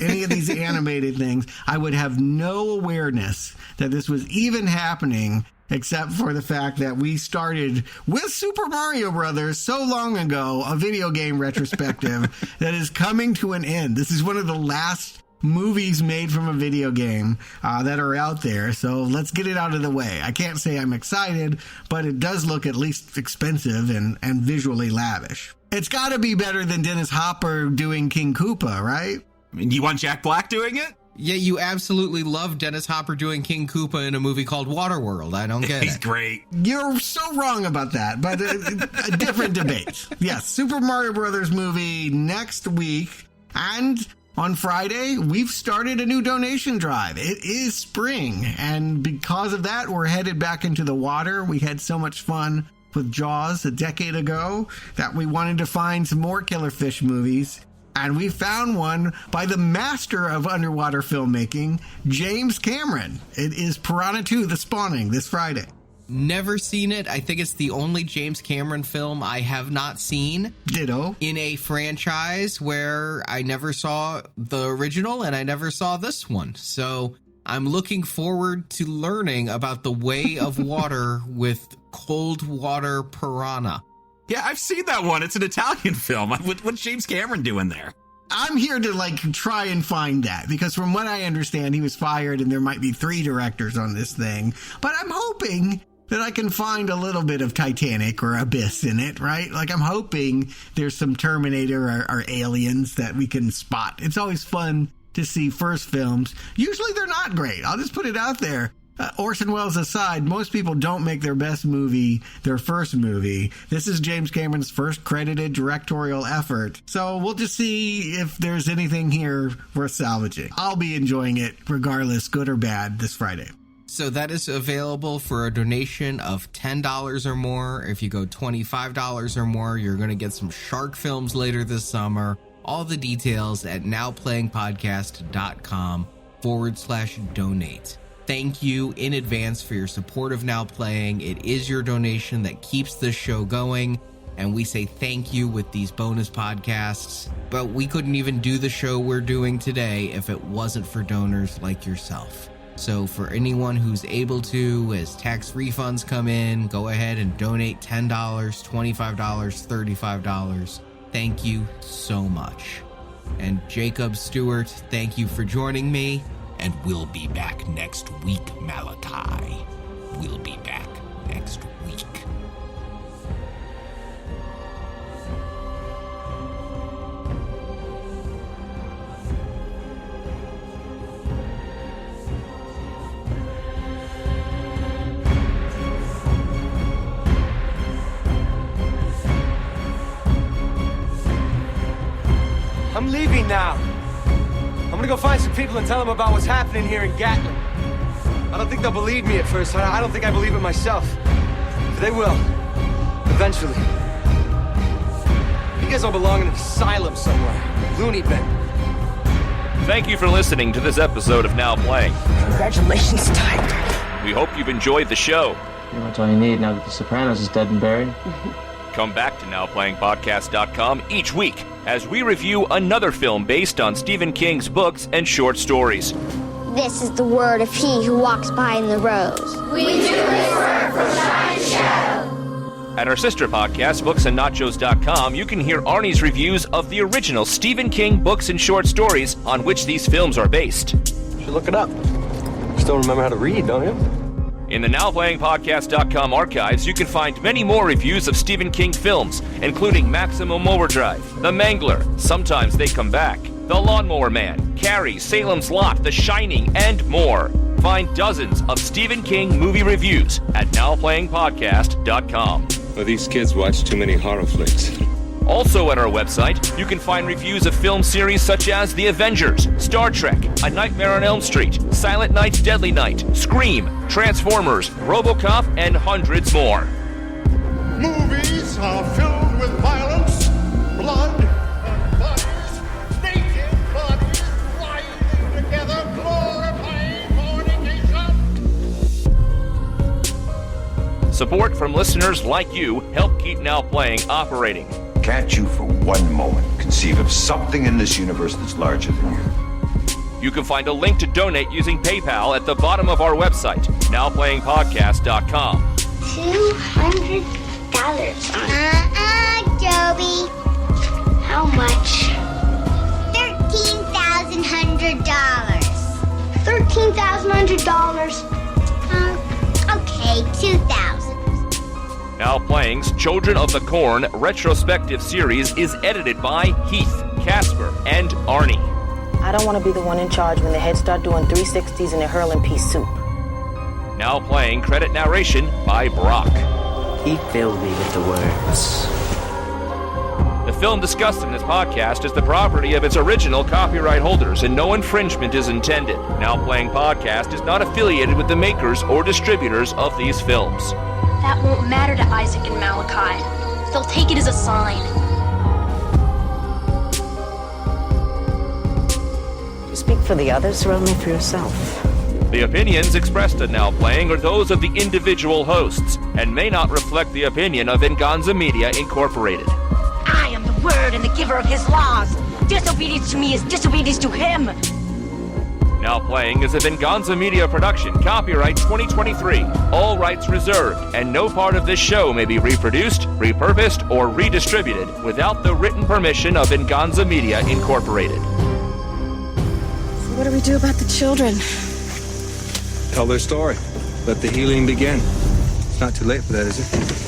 any of these animated things. I would have no awareness that this was even happening, except for the fact that we started with Super Mario Brothers so long ago, a video game retrospective that is coming to an end. This is one of the last movies made from a video game that are out there. So let's get it out of the way. I can't say I'm excited, but it does look at least expensive and visually lavish. It's got to be better than Dennis Hopper doing King Koopa, right? I mean, you want Jack Black doing it? Yeah, you absolutely love Dennis Hopper doing King Koopa in a movie called Waterworld. I don't get it. He's great. You're so wrong about that, but a different debate. Yes, Super Mario Brothers movie next week. And on Friday, we've started a new donation drive. It is spring, and because of that, we're headed back into the water. We had so much fun with Jaws a decade ago that we wanted to find some more killer fish movies. And we found one by the master of underwater filmmaking, James Cameron. It is Piranha 2: The Spawning this Friday. Never seen it. I think it's the only James Cameron film I have not seen. Ditto. In a franchise where I never saw the original and I never saw this one. So I'm looking forward to learning about the way of water with cold water piranha. Yeah, I've seen that one. It's an Italian film. What's James Cameron doing there? I'm here to try and find that, because from what I understand, he was fired and there might be 3 directors on this thing. But I'm hoping that I can find a little bit of Titanic or Abyss in it, right? I'm hoping there's some Terminator or Aliens that we can spot. It's always fun to see first films. Usually they're not great. I'll just put it out there. Orson Welles aside, most people don't make their best movie their first movie. This is James Cameron's first credited directorial effort. So we'll just see if there's anything here worth salvaging. I'll be enjoying it regardless, good or bad, this Friday. So that is available for a donation of $10 or more. If you go $25 or more, you're going to get some shark films later this summer. All the details at nowplayingpodcast.com/donate. Thank you in advance for your support of Now Playing. It is your donation that keeps this show going, and we say thank you with these bonus podcasts. But we couldn't even do the show we're doing today if it wasn't for donors like yourself. So for anyone who's able to, as tax refunds come in, go ahead and donate $10, $25, $35. Thank you so much. And Jakob, Stuart, thank you for joining me. And we'll be back next week, Malachi. We'll be back next week. I'm leaving now. gonna go find some people and tell them about what's happening here in Gatlin. I don't think they'll believe me at first. I don't think I believe it myself. But they will. Eventually. You guys all belong in an asylum somewhere. Loony bin. Thank you for listening to this episode of Now Playing. Congratulations, Tiger. We hope you've enjoyed the show. Pretty much all you need now that The Sopranos is dead and buried. Come back to NowPlayingPodcast.com each week as we review another film based on Stephen King's books and short stories. This is the word of he who walks behind the rose. We do this work from Shine Shadow. At our sister podcast, booksandnachos.com, you can hear Arnie's reviews of the original Stephen King books and short stories on which these films are based. You should look it up. You still remember how to read, don't you? In the NowPlayingPodcast.com archives, you can find many more reviews of Stephen King films, including Maximum Overdrive, The Mangler, Sometimes They Come Back, The Lawnmower Man, Carrie, Salem's Lot, The Shining, and more. Find dozens of Stephen King movie reviews at NowPlayingPodcast.com. Well, these kids watch too many horror flicks. Also at our website, you can find reviews of film series such as The Avengers, Star Trek, A Nightmare on Elm Street, Silent Night, Deadly Night, Scream, Transformers, RoboCop, and hundreds more. Movies are filled with violence, blood, and bodies, naked bodies writhing together, glorifying fornication. Support from listeners like you help keep Now Playing operating. Can't you for one moment conceive of something in this universe that's larger than you? You can find a link to donate using PayPal at the bottom of our website, NowPlayingPodcast.com. $200. Joby. How much? $13,100. $13,100. Okay, 2,000. Now Playing's Children of the Corn retrospective series is edited by Heath, Casper, and Arnie. I don't want to be the one in charge when the heads start doing 360s and they're hurling pea soup. Now Playing credit narration by Brock. He filled me with the words. The film discussed in this podcast is the property of its original copyright holders, and no infringement is intended. Now Playing Podcast is not affiliated with the makers or distributors of these films. That won't matter to Isaac and Malachi. They'll take it as a sign. You speak for the others or only for yourself? The opinions expressed in Now Playing are those of the individual hosts and may not reflect the opinion of Venganza Media Incorporated. I am the word and the giver of his laws. Disobedience to me is disobedience to him. Now Playing is a Venganza Media production, copyright 2023, all rights reserved, and no part of this show may be reproduced, repurposed, or redistributed without the written permission of Venganza Media Incorporated. So what do we do about the children? Tell their story. Let the healing begin. It's not too late for that, is it?